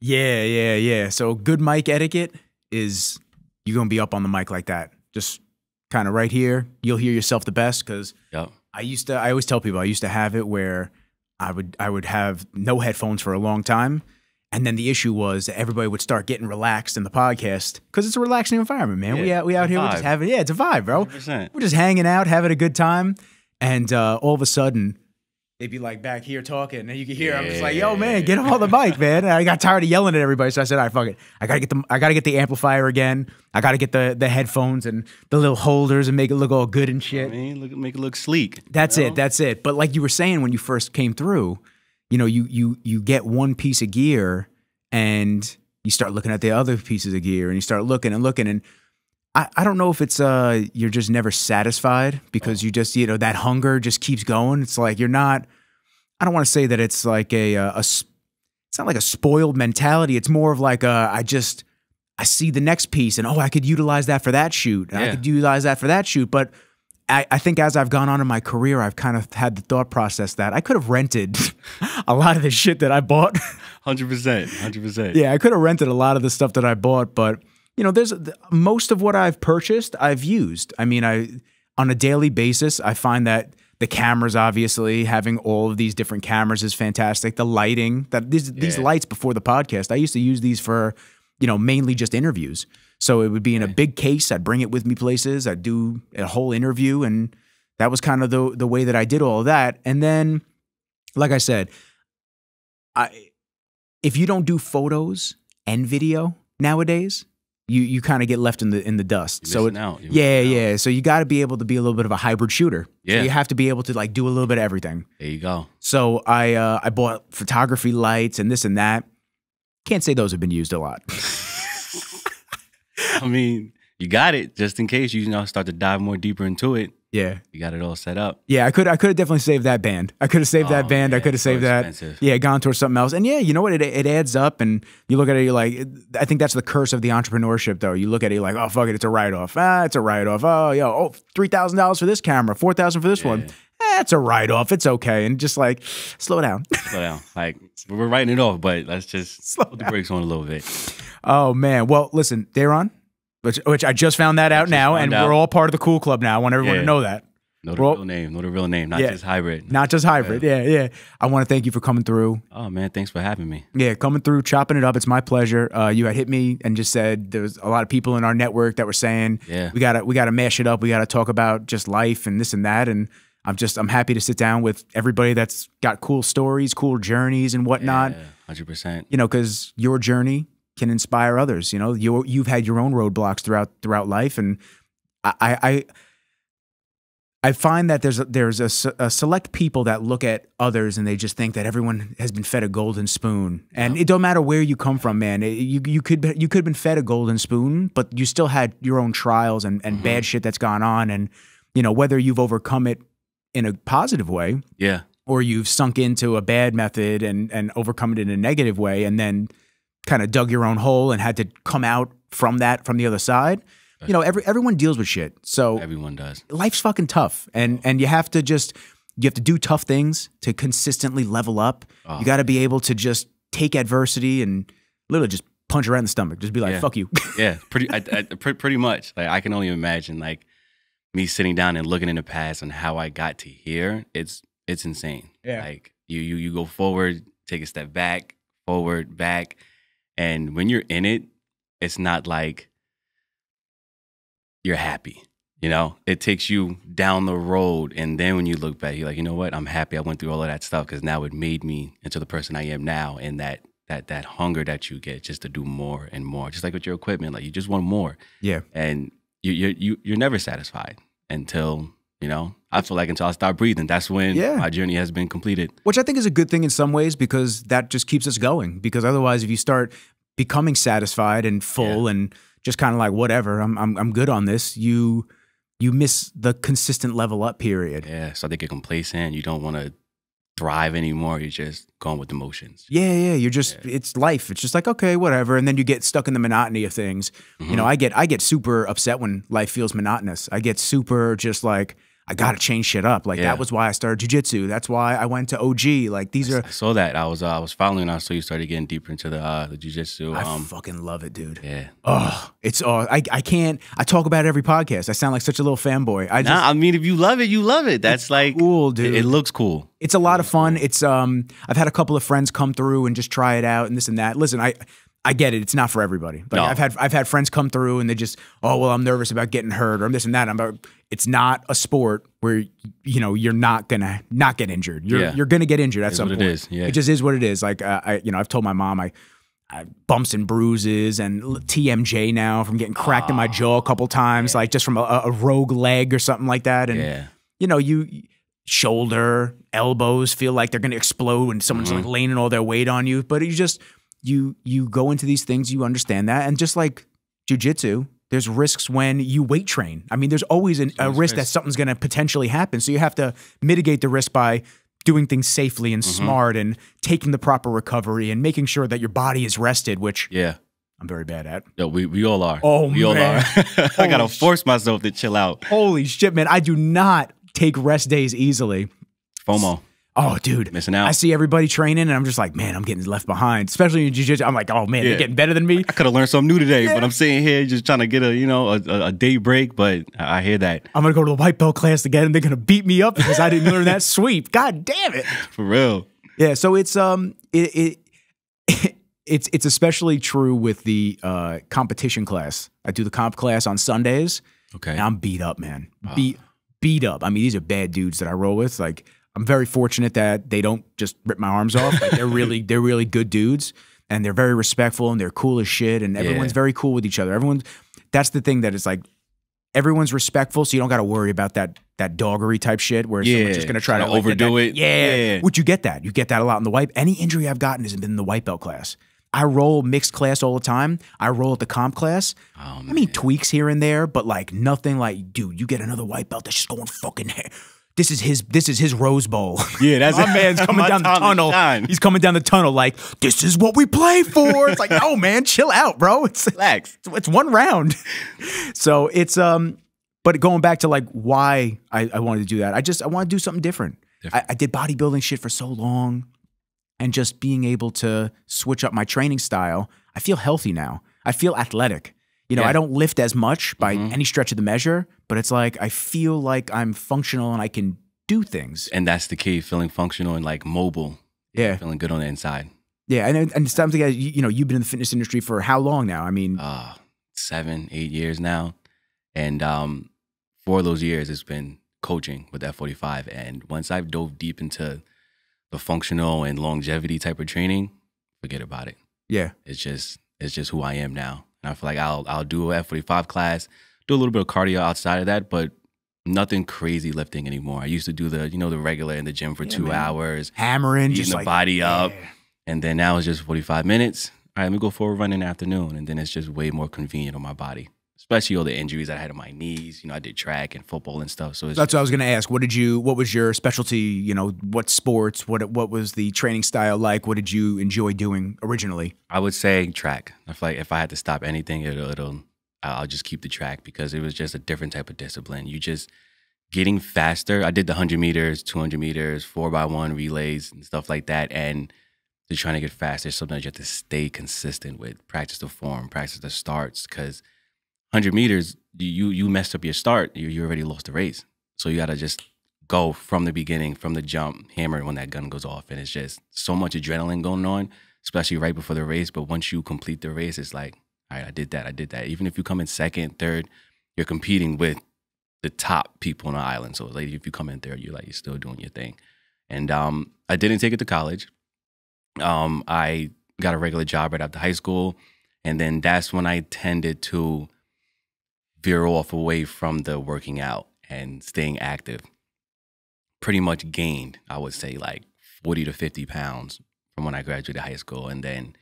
Yeah, yeah, yeah. So good mic etiquette is you're gonna be up on the mic like that. Just kind of right here. You'll hear yourself the best because Yep. I always tell people I used to have it where I would have no headphones for a long time. And then the issue was that everybody would start getting relaxed in the podcast because it's a relaxing environment, man. Yeah, we out here, we're just having, yeah, it's a vibe, bro. 100%. We're just hanging out, having a good time. And all of a sudden, they'd be like back here talking, and you can hear I'm just like, yo, man, get on the mic, man. And I got tired of yelling at everybody, so I said, all right, fuck it. I gotta get the amplifier again. I gotta get the headphones and the little holders and make it look all good and shit. I mean, make it look sleek. That's it. But like you were saying when you first came through, you know, you get one piece of gear and you start looking at the other pieces of gear and you start looking and looking. And I don't know if it's you're just never satisfied because you just, you know, that hunger just keeps going. It's like you're not, I don't want to say that it's like it's not like a spoiled mentality. It's more of like I see the next piece and oh, I could utilize that for that shoot. And I could utilize that for that shoot. But I think as I've gone on in my career, I've kind of had the thought process that I could have rented a lot of the shit that I bought. 100%. Yeah, I could have rented a lot of the stuff that I bought, but you know, there's most of what I've purchased, I've used. I mean, on a daily basis, I find that the cameras, obviously, having all of these different cameras is fantastic. The lighting, these lights before the podcast, I used to use these for, you know, mainly just interviews. So it would be in a big case. I'd bring it with me places. I'd do a whole interview, and that was kind of the way that I did all of that. And then, like I said, if you don't do photos and video nowadays, you kind of get left in the dust. So yeah. So you got to be able to be a little bit of a hybrid shooter. Yeah. So you have to be able to like do a little bit of everything. There you go. So I bought photography lights and this and that. Can't say those have been used a lot. I mean, you got it just in case you know start to dive more deeper into it. Yeah. You got it all set up. Yeah, I could have definitely saved that band. I could have saved that band. I could have saved that. Expensive. Yeah, gone towards something else. And yeah, you know what? It adds up. And you look at it, you're like, I think that's the curse of the entrepreneurship, though. You look at it, you're like, oh, fuck it, it's a write-off. It's a write-off. Oh, $3,000 for this camera, $4,000 for this one. It's a write-off. It's okay. And just like, slow down. Slow down. Like, we're writing it off, but let's just put the brakes on a little bit. Oh, man. Well, listen, Dayron, which I just found that out now, and we're all part of the cool club now. I want everyone to know that. Know the real name, not just hybrid. Not just hybrid, yeah. I want to thank you for coming through. Oh, man, thanks for having me. Yeah, coming through, chopping it up. It's my pleasure. You had hit me and just said there was a lot of people in our network that were saying, we gotta mash it up. We gotta talk about just life and this and that. And I'm happy to sit down with everybody that's got cool stories, cool journeys and whatnot. Yeah, 100%. You know, because your journey can inspire others. You know, you've had your own roadblocks throughout life, and I find that there's a select people that look at others and they just think that everyone has been fed a golden spoon, and it don't matter where you come from, man. You could have been fed a golden spoon, but you still had your own trials and bad shit that's gone on, and you know whether you've overcome it in a positive way, or you've sunk into a bad method and overcome it in a negative way, and then kind of dug your own hole and had to come out from the other side. You know, everyone deals with shit. So everyone does. Life's fucking tough. And you have to do tough things to consistently level up. You got to be able to just take adversity and literally just punch her right in the stomach. Just be like, fuck you. Yeah, pretty much. Like I can only imagine like me sitting down and looking in the past and how I got to here. It's insane. Yeah. Like you go forward, take a step back, forward, back. And when you're in it, it's not like you're happy, you know? It takes you down the road, and then when you look back, you're like, you know what? I'm happy I went through all of that stuff because now it made me into the person I am now, and that hunger that you get just to do more and more, just like with your equipment, like you just want more. Yeah. And you're never satisfied until, you know, I feel like until I start breathing, that's when my journey has been completed. Which I think is a good thing in some ways because that just keeps us going. Because otherwise, if you start becoming satisfied and full and just kind of like whatever, I'm good on this, you miss the consistent level up period. Yeah, so they get complacent. You don't want to thrive anymore. You're just going with the motions. Yeah. You're just it's life. It's just like okay, whatever, and then you get stuck in the monotony of things. You know, I get super upset when life feels monotonous. I get super just like I got to change shit up. Like that was why I started jiu-jitsu. That's why I went to OG. Like these are. I saw that. I was following. I saw you started getting deeper into the jiu-jitsu. I fucking love it, dude. Yeah. Oh, it's I can't. I talk about it every podcast. I sound like such a little fanboy. I mean, if you love it, you love it. That's like cool, dude. It looks cool. It's a lot of fun. It's I've had a couple of friends come through and just try it out and this and that. Listen, I get it. It's not for everybody. But No. I've had friends come through and they just, oh well, I'm nervous about getting hurt or I'm this and that. It's not a sport where you're not gonna not get injured. You're gonna get injured at some point. It is. Yeah. It just is what it is. Like I've told my mom I bumps and bruises and TMJ now from getting cracked in my jaw a couple times, like just from a rogue leg or something like that. And you shoulder, elbows feel like they're gonna explode when someone's like laying all their weight on you. But you go into these things, you understand that. And just like jiu-jitsu, there's risks when you weight train. I mean, there's always a risk that something's going to potentially happen. So you have to mitigate the risk by doing things safely and smart and taking the proper recovery and making sure that your body is rested, which I'm very bad at. Yo, we all are. Oh, we all are. I got to force myself to chill out. Holy shit, man. I do not take rest days easily. FOMO. Oh, dude. Missing out. I see everybody training and I'm just like, man, I'm getting left behind. Especially in jiu-jitsu. I'm like, oh, man, they're getting better than me. I could have learned something new today, but I'm sitting here just trying to get a day break, but I hear that. I'm going to go to the white belt class again and they're going to beat me up because I didn't learn that sweep. God damn it. For real. Yeah, so it's it's especially true with the competition class. I do the comp class on Sundays. Okay. And I'm beat up, man. Beat up. I mean, these are bad dudes that I roll with. Like, I'm very fortunate that they don't just rip my arms off. Like, they're really good dudes, and they're very respectful and they're cool as shit. And everyone's very cool with each other. That's the thing that it's like, everyone's respectful, so you don't got to worry about that doggery type shit where someone's just gonna try to overdo it. Yeah. Which you get that a lot in the white. Any injury I've gotten has been in the white belt class. I roll mixed class all the time. I roll at the comp class. Oh, I mean, tweaks here and there, but like nothing like, dude, you get another white belt that's just going fucking. This is his Rose Bowl. Yeah, that's my man's coming down the tunnel. He's coming down the tunnel like, this is what we play for. It's like, no, man, chill out, bro. Relax. It's one round. So it's but going back to like why I wanted to do that, I want to do something different. I did bodybuilding shit for so long, and just being able to switch up my training style, I feel healthy now. I feel athletic. I don't lift as much by any stretch of the measure, but it's like I feel like I'm functional and I can do things. And that's the key, feeling functional and like mobile. Yeah. Feeling good on the inside. Yeah, and it's something that, you've been in the fitness industry for how long now? I mean, 7, 8 years now. And 4 of those years it's been coaching with F45. And once I've dove deep into the functional and longevity type of training, forget about it. Yeah. It's just who I am now. And I feel like I'll do a F45 class, do a little bit of cardio outside of that, but nothing crazy lifting anymore. I used to do the regular in the gym for 2 hours, hammering, getting the body up, and then now it's just 45 minutes. All right, let me go for a run in the afternoon, and then it's just way more convenient on my body. Especially all the injuries I had on my knees. I did track and football and stuff. So that's what I was going to ask. What was your specialty? What sports? What was the training style like? What did you enjoy doing originally? I would say track. I feel like if I had to stop anything, I'll just keep the track because it was just a different type of discipline. You just getting faster. I did the 100 meters, 200 meters, 4x1 relays and stuff like that. And just trying to get faster, something that you have to stay consistent with. Practice the form, practice the starts, because 100 meters, you messed up your start, you already lost the race. So you got to just go from the beginning, from the jump, hammer when that gun goes off. And it's just so much adrenaline going on, especially right before the race. But once you complete the race, it's like, all right, I did that. Even if you come in second, third, you're competing with the top people on the island. So like, if you come in third, you're still doing your thing. And I didn't take it to college. I got a regular job right after high school. And then that's when I tended to veer off away from the working out and staying active. Pretty much gained, I would say, like 40 to 50 pounds from when I graduated high school. And then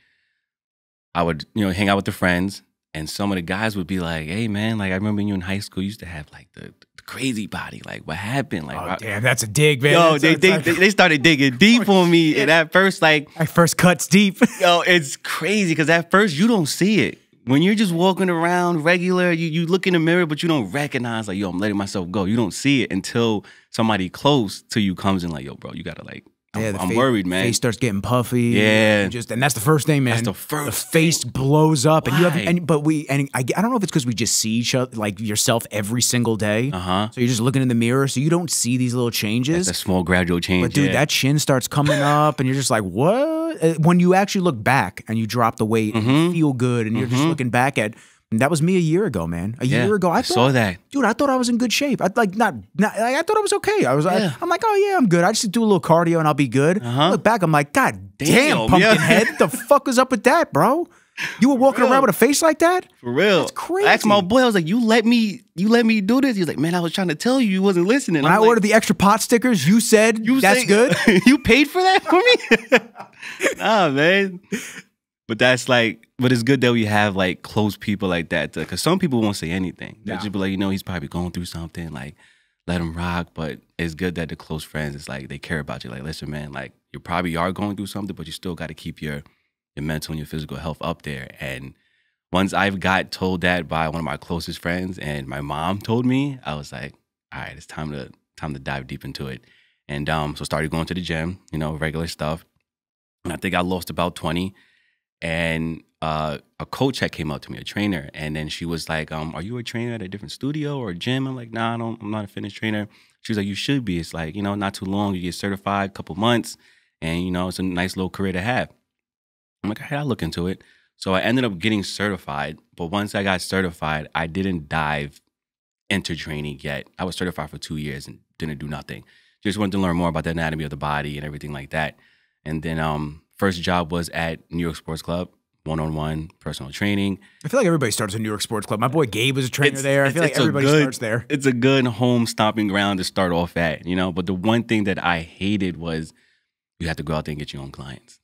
I would, hang out with the friends, and some of the guys would be like, hey, man, like, I remember you in high school, you used to have like the crazy body. Like, what happened? Like, oh, damn, that's a dig, man. Yo, they started digging deep on me. And at first, like, my first cut's deep. Yo, it's crazy because at first you don't see it. when you're just walking around regular, you look in the mirror, but you don't recognize, like, yo, I'm letting myself go. You don't see it until somebody close to you comes in, like, yo, bro, you gotta, like, I'm worried, man. Face starts getting puffy. Yeah. And that's the first thing, man. That's the first The face blows up. Why? And I don't know if it's because we just see each other, like yourself every single day. So you're just looking in the mirror, so you don't see these little changes. That's a small gradual change. But dude, that chin starts coming up and you're just like, what? When you actually look back and you drop the weight and you feel good and you're just looking back at, and that was me a year ago, man. A year ago, I saw that. Dude, I thought I was in good shape. I thought I was okay. I'm like, oh yeah, I'm good. I just do a little cardio and I'll be good. I look back, I'm like, God damn, pumpkin head. The fuck is up with that, bro? You were walking around with a face like that? For real. That's crazy. I asked my boy, I was like, you let me do this? He was like, man, I was trying to tell you wasn't listening. When I ordered the extra pot stickers, you said that's good? You paid for that for me? Nah, man. But that's like, but it's good that we have like close people like that, because some people won't say anything. They'll just be like, he's probably going through something, like, let him rock. But it's good that the close friends, it's like, they care about you. Like, listen, man, like, you probably are going through something, but you still got to keep your mental and your physical health up there. And once I've got told that by one of my closest friends and my mom told me, I was like, all right, it's time to dive deep into it. And so started going to the gym, regular stuff. And I think I lost about 20. And a coach had came up to me, a trainer, and then she was like, are you a trainer at a different studio or a gym? I'm like, nah, I'm not a fitness trainer. She was like, you should be. It's like, not too long. You get certified, a couple months, and, it's a nice little career to have. I'm like, all right, I'll look into it. So I ended up getting certified, but once I got certified, I didn't dive into training yet. I was certified for 2 years and didn't do nothing. Just wanted to learn more about the anatomy of the body and everything like that. And then first job was at New York Sports Club, one-on-one personal training. I feel like everybody starts at New York Sports Club. My boy Gabe was a trainer there. I feel like everybody starts there. It's a good home stomping ground to start off at, But the one thing that I hated was you have to go out there and get your own clients.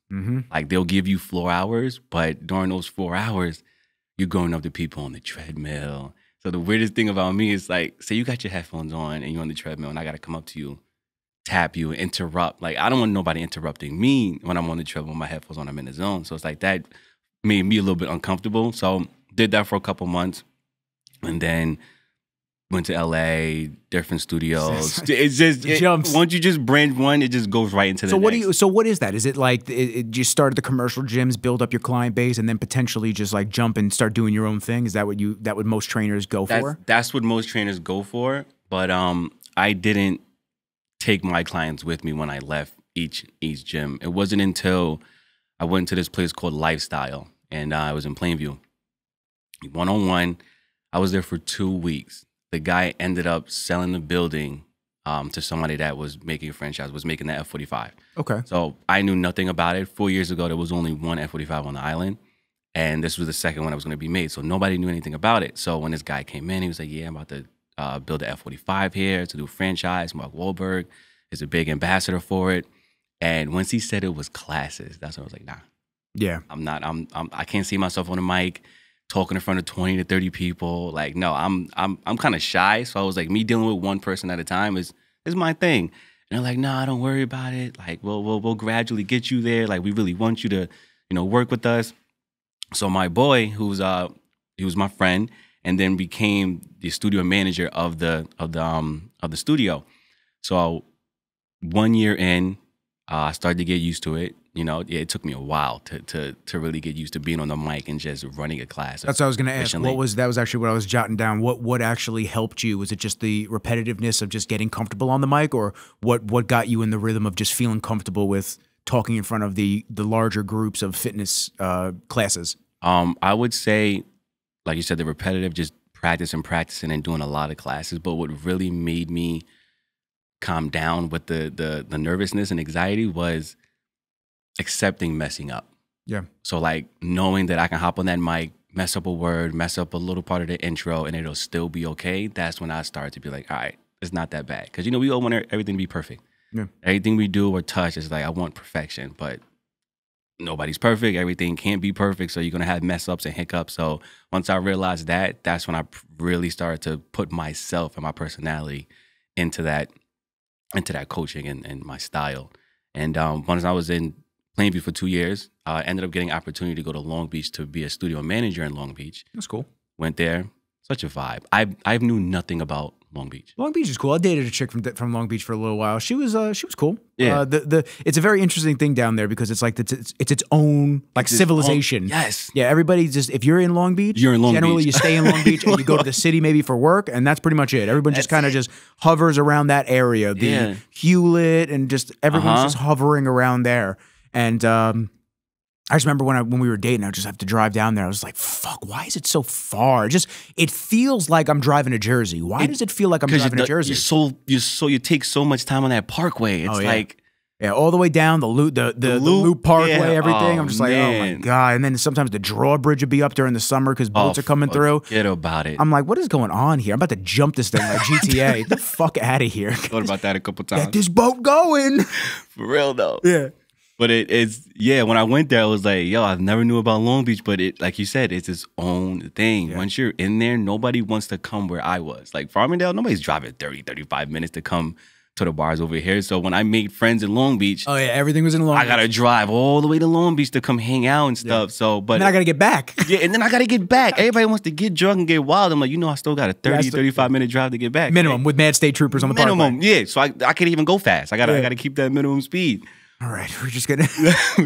Like, they'll give you floor hours, but during those 4 hours, you're going up to people on the treadmill. So the weirdest thing about me is, like, say you got your headphones on and you're on the treadmill and I got to come up to you, tap you, interrupt. Like, I don't want nobody interrupting me when I'm on the treadmill with my headphones on, I'm in the zone. So it's like that made me a little bit uncomfortable. So did that for a couple months and then went to LA, different studios. It's just once you just brand one, it just goes right into the next. So what is that? Is it like it just started the commercial gyms, build up your client base, and then potentially just like jump and start doing your own thing? Is that what most trainers go for? That's what most trainers go for. But I didn't take my clients with me when I left each gym. It wasn't until I went to this place called Lifestyle, and I was in Plainview. One-on-one, I was there for 2 weeks. The guy ended up selling the building to somebody that was making a franchise, was making that F-45. Okay. So I knew nothing about it. 4 years ago, there was only one F-45 on the island, and this was the second one that was going to be made. So nobody knew anything about it. So when this guy came in, he was like, yeah, I'm about to build an F-45 here to do a franchise. Mark Wahlberg is a big ambassador for it. And once he said it was classes, that's when I was like, nah. Yeah. I can't see myself on a mic talking in front of 20 to 30 people. Like, no, I'm kind of shy. So I was like, me dealing with one person at a time is my thing. And they're like, nah, don't worry about it. Like, we'll gradually get you there. Like, we really want you to, work with us. So my boy, he was my friend, and then became the studio manager of the studio. So 1 year in, I started to get used to it. It took me a while to really get used to being on the mic and just running a class. That's what I was going to ask. That was actually what I was jotting down. What actually helped you? Was it just the repetitiveness of just getting comfortable on the mic, or what got you in the rhythm of just feeling comfortable with talking in front of the larger groups of fitness classes? I would say, like you said, the repetitive, just practicing and doing a lot of classes. But what really made me calm down with the nervousness and anxiety was accepting messing up. Yeah. So like knowing that I can hop on that mic, mess up a word, mess up a little part of the intro, and it'll still be okay. That's when I started to be like, all right, it's not that bad. Because, we all want everything to be perfect. Yeah. Everything we do or touch is like, I want perfection, but nobody's perfect. Everything can't be perfect. So you're going to have mess ups and hiccups. So once I realized that, that's when I really started to put myself and my personality into that coaching and my style. And once I was in Plainview for 2 years. I ended up getting an opportunity to go to Long Beach to be a studio manager in Long Beach. That's cool. Went there. Such a vibe. I knew nothing about Long Beach. Long Beach is cool. I dated a chick from Long Beach for a little while. She was cool. Yeah. It's a very interesting thing down there because it's like it's its own like civilization. Yes. Yeah. Everybody just if you're in Long Beach, You're in Long generally Beach. you stay in Long Beach and you go to the city maybe for work, and that's pretty much it. Everyone just kind of just hovers around that area. The Hewlett and just everyone's just hovering around there. And I just remember when we were dating, I would just have to drive down there. I was like, fuck, why is it so far? It feels like I'm driving to Jersey. Why does it feel like I'm driving to Jersey? You take so much time on that parkway. It's like all the way down the loop parkway, everything. I'm just like, man. oh my God. And then sometimes the drawbridge would be up during the summer because boats are coming through. Forget about it. I'm like, what is going on here? I'm about to jump this thing like GTA. Get the fuck out of here. Thought about that a couple times. Get this boat going. For real though. Yeah. But it's when I went there, I was like, yo, I never knew about Long Beach, but it, like you said, it's its own thing. Yeah. Once you're in there, nobody wants to come where I was. Like Farmingdale, nobody's driving 30, 35 minutes to come to the bars over here. So when I made friends in Long Beach, everything was in Long Beach. I gotta drive all the way to Long Beach to come hang out and stuff. Yeah. So, but then I gotta get back. Yeah, and then I gotta get back. Everybody wants to get drunk and get wild. I'm like, I still got a 30, 35-minute drive to get back. Minimum, with mad state troopers on the parkway. Minimum, yeah. So I can't even go fast. I gotta keep that minimum speed. All right, we're just gonna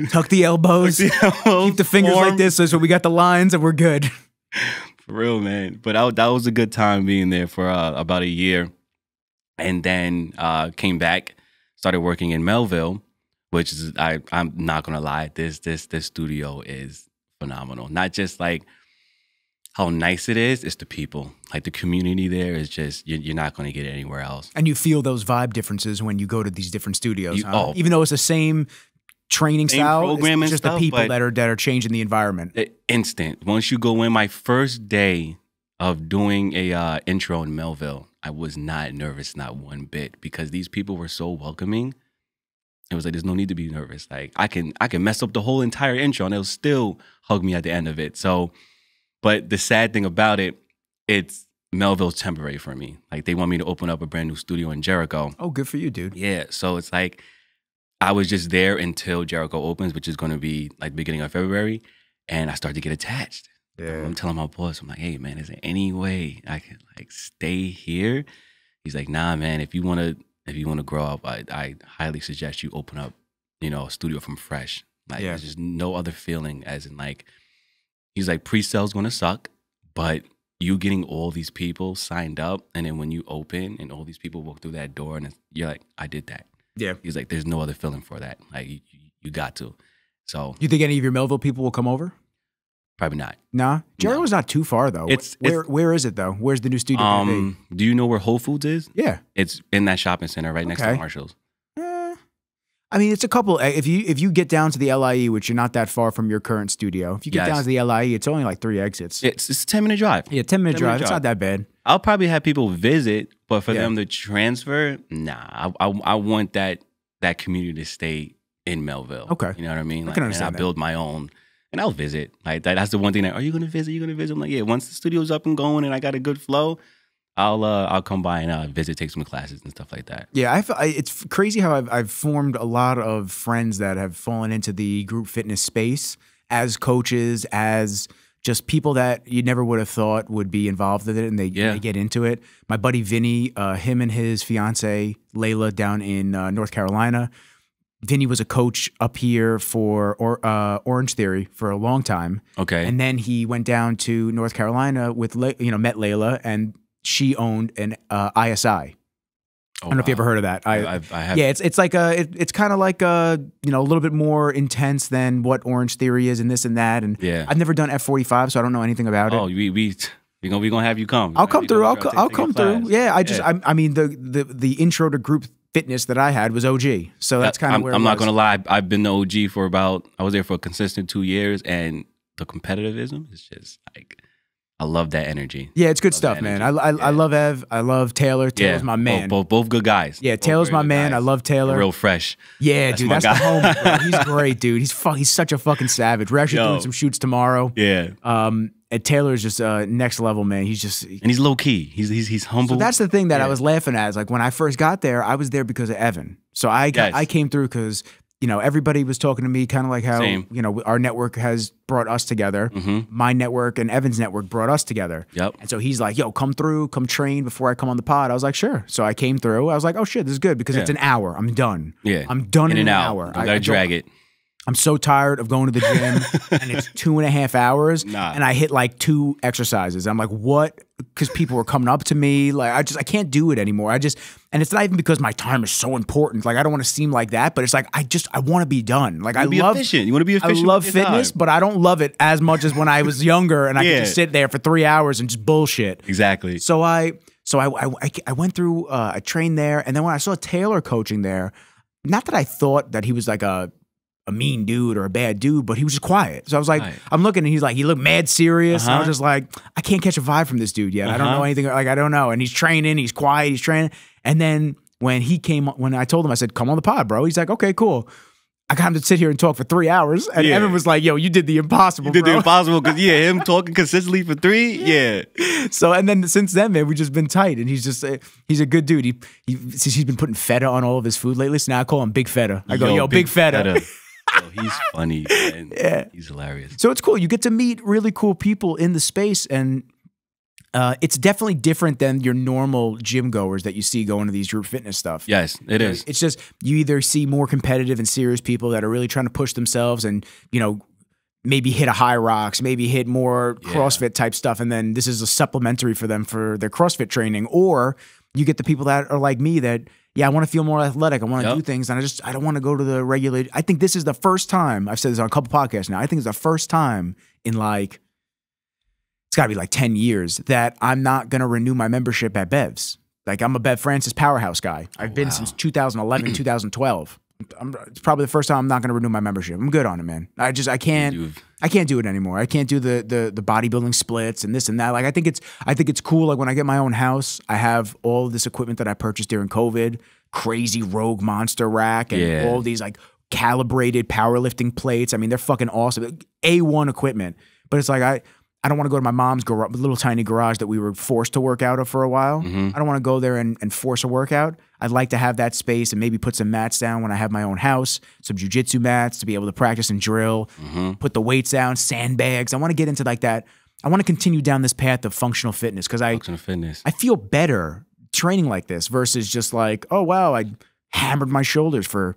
tuck the elbows, keep the fingers like this, so we got the lines and we're good. For real, man. But that was a good time being there for about a year, and then came back, started working in Melville, which is I'm not gonna lie, this studio is phenomenal. Not just like how nice it is, it's the people. Like the community there is just, you're not going to get it anywhere else. And you feel those vibe differences when you go to these different studios, huh? Even though it's the same training style, program it's just the people that are changing the environment. Instant. Once you go in, my first day of doing a intro in Melville, I was not nervous, not one bit, because these people were so welcoming. It was like, there's no need to be nervous. Like I can mess up the whole entire intro and they'll still hug me at the end of it. So, but the sad thing about it, it's Melville's temporary for me. Like they want me to open up a brand new studio in Jericho. Oh, good for you, dude. Yeah. So it's like I was just there until Jericho opens, which is going to be like beginning of February. And I started to get attached. Yeah. I'm telling my boss, I'm like, hey man, is there any way I can like stay here? He's like, nah, man, if you want to grow up, I highly suggest you open up, a studio from fresh. Like there's just no other feeling as in like, he's like, pre-sale's gonna suck, but you getting all these people signed up, and then when you open and all these people walk through that door, and you're like, I did that. Yeah. He's like, there's no other feeling for that. Like you got to. So. You think any of your Melville people will come over? Probably not. Nah, Jericho's not too far though. Where is it though? Where's the new studio gonna be? Do you know where Whole Foods is? Yeah, it's in that shopping center right next to Marshall's. I mean, it's a couple. If you get down to the LIE, which you're not that far from your current studio, if you get down to the LIE, it's only like 3 exits. It's a 10-minute drive. Yeah, 10-minute drive. It's not that bad. I'll probably have people visit, but for them to transfer, nah. I want that community to stay in Melville. Okay, you know what I mean? I can understand I'll build my own, and I'll visit. Like that's the one thing. Are you gonna visit? You gonna visit? I'm like, yeah. Once the studio's up and going, and I got a good flow, I'll come by and visit, take some classes and stuff like that. Yeah, it's crazy how I've formed a lot of friends that have fallen into the group fitness space as coaches, as just people that you never would have thought would be involved with it, and they get into it. My buddy Vinny, him and his fiance Layla down in North Carolina. Vinny was a coach up here for Orange Theory for a long time. Okay, and then he went down to North Carolina with met Layla, and she owned an ISI. I don't know if you ever heard of that. I have. Yeah, it's like it's kind of like a little bit more intense than what Orange Theory is and this and that. And I've never done F45, so I don't know anything about it. Oh, we gonna have you come. I'll come through. I'll come through. Yeah, I mean the intro to group fitness that I had was OG, so that's kind of where I'm not gonna lie. I've been to OG for I was there for a consistent 2 years, and the competitivism is just like. I love that energy. Yeah, it's good stuff, man. I love Ev. I love Taylor. Taylor's my man. Both good guys. Yeah, Taylor's my man. I love Taylor. Real fresh. Yeah, dude, that's the homie, bro. He's great, dude. He's such a fucking savage. We're actually doing some shoots tomorrow. Yeah. And Taylor's just next level, man. He's just and he's low key. He's humble. So that's the thing that I was laughing at. Is like when I first got there, I was there because of Evan. So I came through because everybody was talking to me kind of like how, Same. our network has brought us together. My network and Evan's network brought us together. Yep. And so he's like, yo, come through, come train before I come on the pod. I was like, sure. So I came through. I was like, oh shit, this is good because it's an hour. I'm done. Yeah. I'm done in an out. hour. I gotta drag it. I'm so tired of going to the gym and it's 2.5 hours and I hit like 2 exercises. I'm like, what? Because people were coming up to me. Like, I can't do it anymore. And it's not even because my time is so important. Like, I don't want to seem like that, but it's like, I want to be done. Like, I love efficient. You want to be efficient. I love fitness, but I don't love it as much as when I was younger and I could just sit there for 3 hours and just bullshit. Exactly. So I went through, I trained there. And then when I saw Taylor coaching there, not that I thought that he was like a mean dude or a bad dude, but he was just quiet. So I was like, I'm looking and he looked mad serious. And I was just like, I can't catch a vibe from this dude yet. I don't know anything. Like, I don't know. And he's training, he's quiet, he's training. And then when I told him, I said, come on the pod, bro. He's like, okay, cool. I got him to sit here and talk for 3 hours. And Evan was like, yo, you did the impossible, You did the impossible because, him talking consistently for 3, So, and then since then, man, we've just been tight. And he's just, he's a good dude. He's been putting feta on all of his food lately. So now I call him Big Feta. I go, yo, Big Feta. Oh, he's funny, man. He's hilarious. So it's cool. You get to meet really cool people in the space, and it's definitely different than your normal gym goers that you see going to these group fitness stuff. Yes, it is. It's just you either see more competitive and serious people that are really trying to push themselves and, maybe hit a high rocks, maybe hit more CrossFit type stuff, and then this is a supplementary for them for their CrossFit training. Or you get the people that are like me that, I want to feel more athletic. I want to do things, and I don't want to go to the regular. I think this is the first time, I've said this on a couple podcasts now, I think it's the first time in it's got to be like 10 years that I'm not going to renew my membership at Bev's. Like, I'm a Bev Francis Powerhouse guy. I've been since 2011, 2012. It's probably the first time I'm not going to renew my membership. I'm good on it, man. I can't do it anymore. I can't do the bodybuilding splits and this and that. Like, I think it's cool. Like, when I get my own house, I have all of this equipment that I purchased during COVID, crazy Rogue Monster rack and all these like calibrated powerlifting plates. I mean, they're fucking awesome. A1 equipment. But it's like, I don't want to go to my mom's little tiny garage that we were forced to work out of for a while. I don't want to go there and force a workout. I'd like to have that space and maybe put some mats down when I have my own house, some jiu-jitsu mats to be able to practice and drill, put the weights down, sandbags. I want to get into like that. I want to continue down this path of functional fitness because I feel better training like this versus just like, oh, wow, I hammered my shoulders for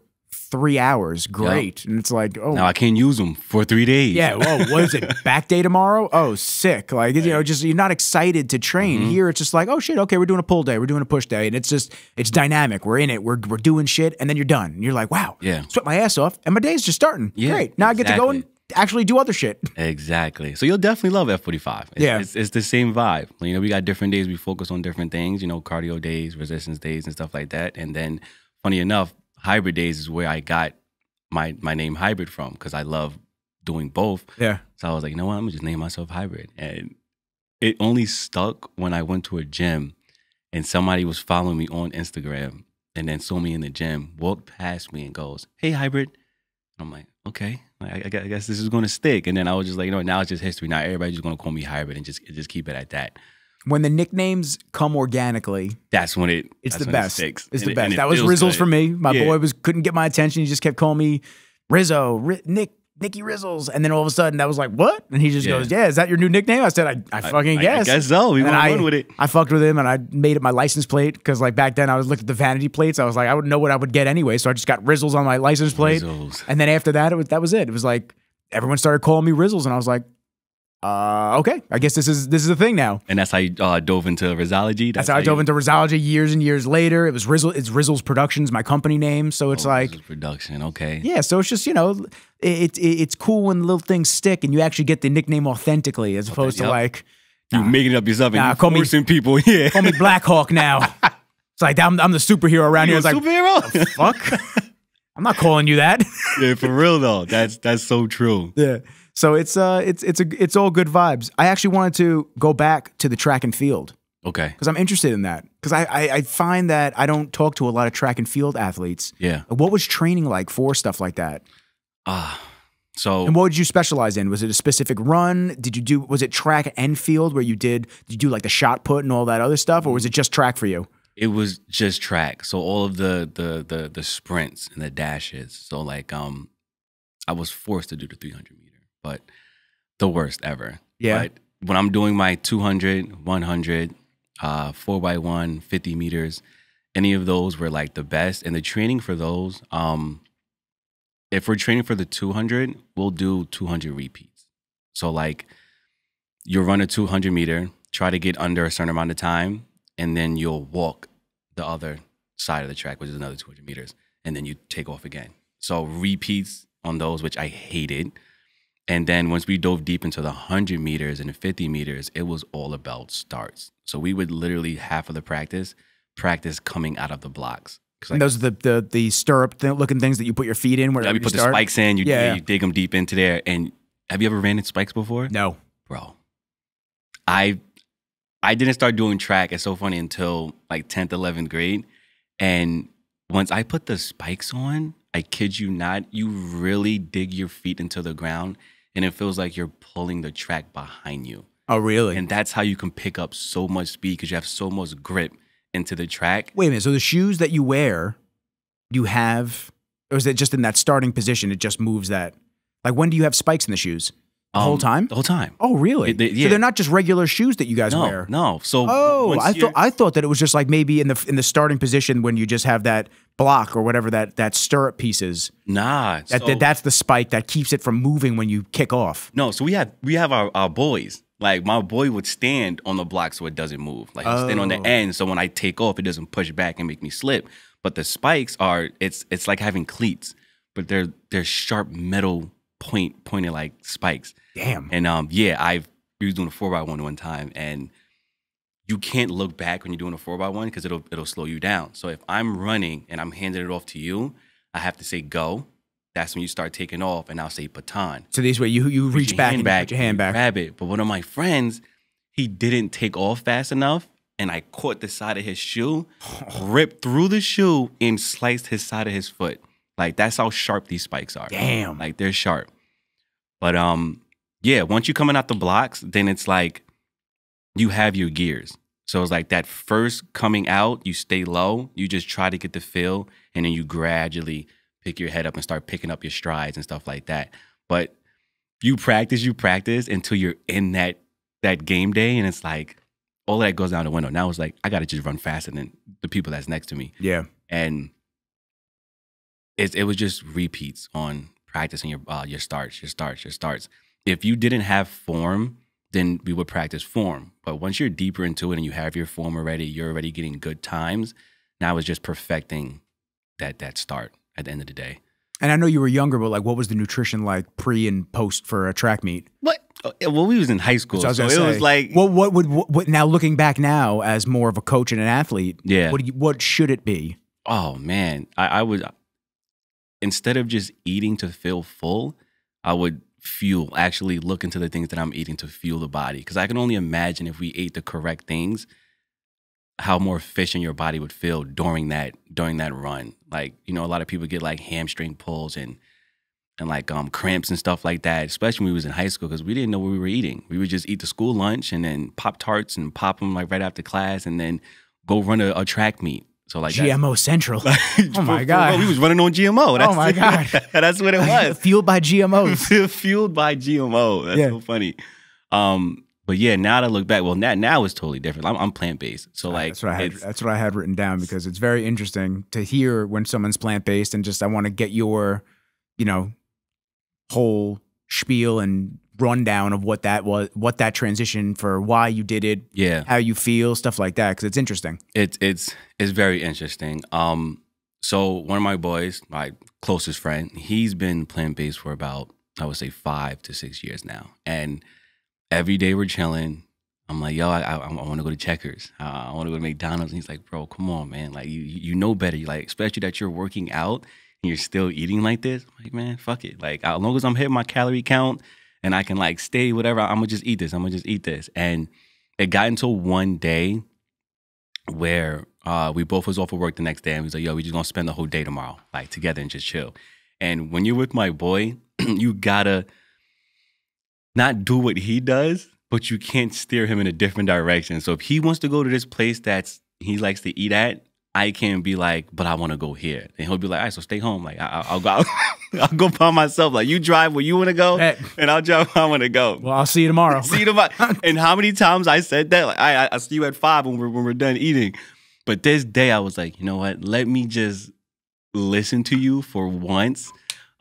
3 hours. Great. And it's like, oh. Now I can't use them for 3 days. Yeah. Whoa, what is it? Back day tomorrow? Oh, sick. Like, just you're not excited to train. Here it's just like, oh shit, okay, we're doing a pull day, we're doing a push day. And it's dynamic. We're in it. We're doing shit. And then you're done. And you're like, wow. Yeah. Sweat my ass off. And my day's just starting. Yeah, great. Now I get to go and actually do other shit. Exactly. So you'll definitely love F45. It's the same vibe. We got different days. We focus on different things, cardio days, resistance days and stuff like that. And then funny enough, hybrid days is where I got my name Hybrid from because I love doing both. Yeah. So I was like, you know what? I'm going to just name myself Hybrid. And it only stuck when I went to a gym and somebody was following me on Instagram and then saw me in the gym, walked past me and goes, hey, Hybrid. I'm like, okay, I guess this is going to stick. And then I was just like, now it's just history. Now everybody's just going to call me Hybrid and just keep it at that. When the nicknames come organically, that's when it's the best. It's the best. That was Rizzles for me. My boy couldn't get my attention. He just kept calling me Rizzo, Nicky Rizzles. And then all of a sudden that was like, what? And he just goes, is that your new nickname? I said, I fucking guess. I guess so. We went on with it. I fucked with him and I made it my license plate because like back then I was looking at the vanity plates. I was like, I wouldn't know what I would get anyway. So I just got Rizzles on my license plate. Rizzles. And then after that, that was it. It was like everyone started calling me Rizzles and I was like, okay, I guess this is the thing now. And that's how you dove into Rizzology? That's how I dove into Rizzology years and years later. It was it's Rizzles Productions, my company name. So it's like Rizzles Production, okay. Yeah, so it's just, it's cool when little things stick and you actually get the nickname authentically as opposed to like you making it up yourself and you forcing people. Yeah. Call me Black Hawk now. It's like I'm the superhero around here. It's like superhero? Oh, fuck. I'm not calling you that. Yeah, for real though. That's so true. Yeah. So it's all good vibes. I actually wanted to go back to the track and field. Okay. Because I'm interested in that. Because I find that I don't talk to a lot of track and field athletes. Yeah. What was training like for stuff like that? And what did you specialize in? Was it a specific run? Was it track and field where did you do like the shot put and all that other stuff? Or was it just track for you? It was just track. So all of the sprints and the dashes. So like I was forced to do the 300 meter, but the worst ever. Yeah. But when I'm doing my 200, 100, 4x1, 50 meters, any of those were like the best. And the training for those, if we're training for the 200, we'll do 200 repeats. So like you'll run a 200 meter, try to get under a certain amount of time, and then you'll walk the other side of the track, which is another 200 meters, and then you take off again. So repeats on those, which I hated. And then once we dove deep into the 100 meters and the 50 meters, it was all about starts. So we would literally half of the practice coming out of the blocks. And those are the stirrup looking things that you put your feet in where you put the spikes in, you dig them deep into there. And have you ever ran in spikes before? No. Bro. I didn't start doing track, it's so funny, until like 10th, 11th grade. And once I put the spikes on, I kid you not, you really dig your feet into the ground and it feels like you're pulling the track behind you. Oh, really? And that's how you can pick up so much speed because you have so much grip into the track. Wait a minute. So the shoes that you wear, you have, or is it just in that starting position, it just moves that? Like when do you have spikes in the shoes? The whole time? The whole time. Oh, really? Yeah. So they're not just regular shoes that you guys wear? No. So I thought that it was just like maybe in the starting position when you just have that block or whatever that stirrup piece is. Nah. That's the spike that keeps it from moving when you kick off. No, so we have our boys. Like my boy would stand on the block so it doesn't move. Like he'll stand on the end so when I take off, it doesn't push back and make me slip. But the spikes are, it's like having cleats, but they're sharp metal pointed like spikes. Damn. And we was doing a 4x1 one time, and you can't look back when you're doing a 4x1 because it'll slow you down. So if I'm running and I'm handing it off to you, I have to say go. That's when you start taking off, and I'll say baton. So this way you reach back and put your hand back. Grab it. But one of my friends, he didn't take off fast enough, and I caught the side of his shoe, ripped through the shoe, and sliced his side of his foot. Like that's how sharp these spikes are. Damn. Like they're sharp. But once you're coming out the blocks, then it's like you have your gears. So it's like that first coming out, you stay low, you just try to get the feel, and then you gradually pick your head up and start picking up your strides and stuff like that. But you practice until you're in that game day, and it's like all that goes down the window. Now it's like I gotta just run faster than the people that's next to me. Yeah. And it was just repeats on practicing your starts. If you didn't have form, then we would practice form. But once you're deeper into it and you have your form already, you're already getting good times. Now it's just perfecting that start at the end of the day. And I know you were younger, but like, what was the nutrition like pre and post for a track meet? What? Well, we was in high school, so it was like. Well, what now? Looking back now, as more of a coach and an athlete, yeah. What should it be? Oh man, I would, instead of just eating to feel full, I would actually look into the things that I'm eating to fuel the body. Because I can only imagine if we ate the correct things, how more efficient your body would feel during that run. Like, a lot of people get like hamstring pulls and like cramps and stuff like that, especially when we was in high school, because we didn't know what we were eating. We would just eat the school lunch and then Pop-Tarts and pop them like right after class and then go run a track meet. So like GMO Central. Oh my God. We was running on GMO. Oh my God. That's what it was. Fueled by GMOs. Fueled by GMO. That's so funny. But yeah, now that I look back, well, now it's totally different. I'm plant-based. So like that's what I had written down, because it's very interesting to hear when someone's plant-based, and just I want to get your, whole spiel and rundown of what that was, what that transition for, why you did it, how you feel, stuff like that, because it's interesting. It's very interesting. So one of my boys, my closest friend, he's been plant-based for about, I would say 5 to 6 years now, and every day we're chilling. I'm like, yo, I want to go to Checkers. I want to go to McDonald's. And he's like, bro, come on, man. Like, you know better. Like, especially that you're working out and you're still eating like this. I'm like, man, fuck it. Like, as long as I'm hitting my calorie count and I can like stay whatever, I'm gonna just eat this. And it got until one day where we both was off of work the next day, and we was like, yo, we just gonna spend the whole day tomorrow, like together and just chill. And when you're with my boy, you gotta not do what he does, but you can't steer him in a different direction. So if he wants to go to this place that's he likes to eat at, I can't be like, but I want to go here. And he'll be like, all right, so stay home. Like, I'll go, I'll go by myself. Like, you drive where you want to go, and I'll drive where I want to go. Well, I'll see you tomorrow. See you tomorrow. And how many times I said that? Like, I see you at 5 when we're done eating. But this day I was like, you know what? Let me just listen to you for once.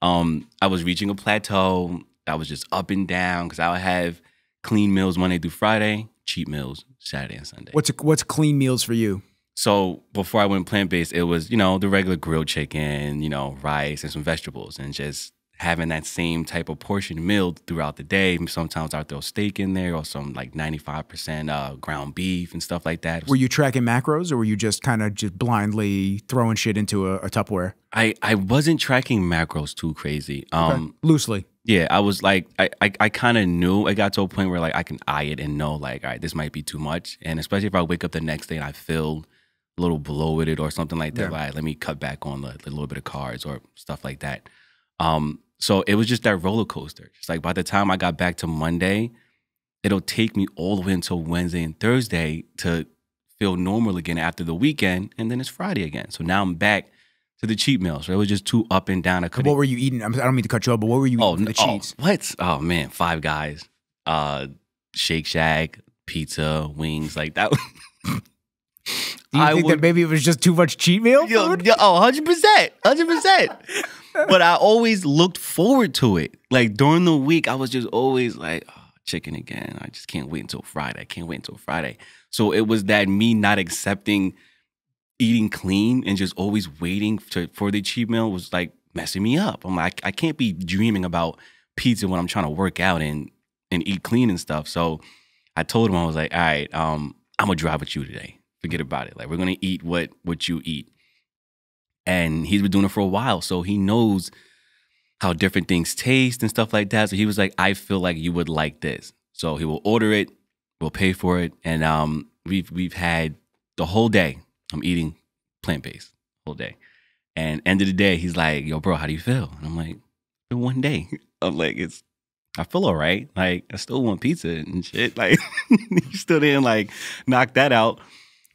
I was reaching a plateau. I was just up and down because I would have clean meals Monday through Friday, cheat meals Saturday and Sunday. What's clean meals for you? So before I went plant-based, it was, you know, the regular grilled chicken, you know, rice and some vegetables, and just having that same type of portion meal throughout the day. Sometimes I'll throw steak in there or some like 95% ground beef and stuff like that. Were you tracking macros, or were you just kind of just blindly throwing shit into a Tupperware? I wasn't tracking macros too crazy. Okay. Loosely. Yeah, I was like, I kind of knew. It got to a point where like I can eye it and know like, all right, this might be too much. And especially if I wake up the next day and I feel a little bloated or something like that, right, let me cut back on the little bit of carbs or stuff like that. So it was just that roller coaster. Just like by the time I got back to Monday, it'll take me all the way until Wednesday and Thursday to feel normal again after the weekend, and then it's Friday again. So now I'm back to the cheat meals. So it was just too up and down. What were you eating? I don't mean to cut you off, but what were you eating for the cheats? What? Oh man, Five Guys, Shake Shack, pizza, wings, like that. Do you think that maybe it was just too much cheat meal food? 100%, 100%. But I always looked forward to it. Like during the week, I was just always like, oh, chicken again. I just can't wait until Friday. I can't wait until Friday. So it was that me not accepting eating clean and just always waiting for the cheat meal was like messing me up. I'm like, I can't be dreaming about pizza when I'm trying to work out and eat clean and stuff. So I told him, I was like, all right, I'm gonna drive with you today. Forget about it. Like, we're gonna eat what you eat. And he's been doing it for a while, so he knows how different things taste and stuff like that. So he was like, I feel like you would like this. So he will order it, we'll pay for it, and we've had the whole day. I'm eating plant-based whole day. And end of the day, he's like, yo, bro, how do you feel? And I'm like, for one day. I'm like, I feel all right. Like, I still want pizza and shit. Like, you still didn't like knock that out.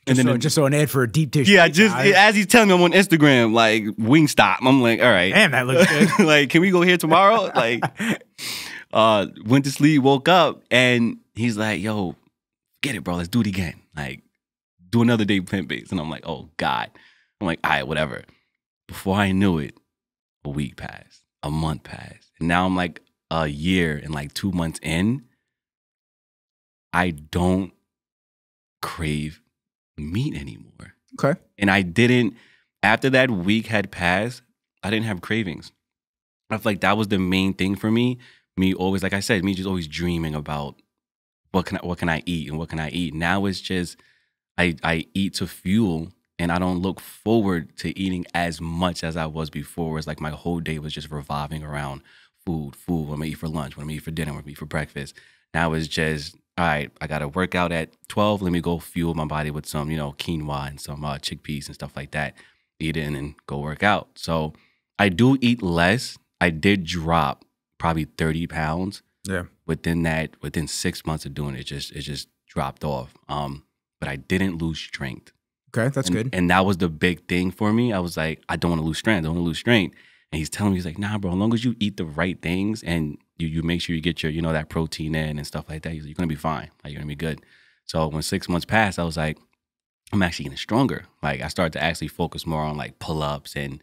And then just so an ad for a deep dish. Yeah, just as he's telling me I'm on Instagram, like Wingstop. I'm like, all right. Damn, that looks good. Like, can we go here tomorrow? Like, went to sleep, woke up, and he's like, yo, get it, bro. Let's do it again. Like, do another day plant-based. And I'm like, oh, God. I'm like, all right, whatever. Before I knew it, a week passed, a month passed. And now I'm like a year and like 2 months in. I don't crave meat anymore. Okay. And I didn't, after that week had passed, I didn't have cravings. I feel like that was the main thing for me. Me always, like I said, me just always dreaming about what can I eat and what can I eat. Now it's just, I eat to fuel, and I don't look forward to eating as much as I was before. It's like my whole day was just revolving around food, what I'm gonna eat for lunch, what I'm gonna eat for dinner, what I'm gonna eat for breakfast. Now it's just, all right, I got to work out at 12. Let me go fuel my body with some, you know, quinoa and some chickpeas and stuff like that. Eat it and then go work out. So I do eat less. I did drop probably 30 pounds. Yeah. Within 6 months of doing it, it just dropped off. But I didn't lose strength. Okay, that's good. And that was the big thing for me. I was like, I don't want to lose strength. I don't want to lose strength. And he's telling me, he's like, nah, bro, as long as you eat the right things and you make sure you get your, you know, that protein in and stuff like that, you're going to be fine. Like, you're going to be good. So when 6 months passed, I was like, I'm actually getting stronger. Like, I started to actually focus more on like pull-ups, and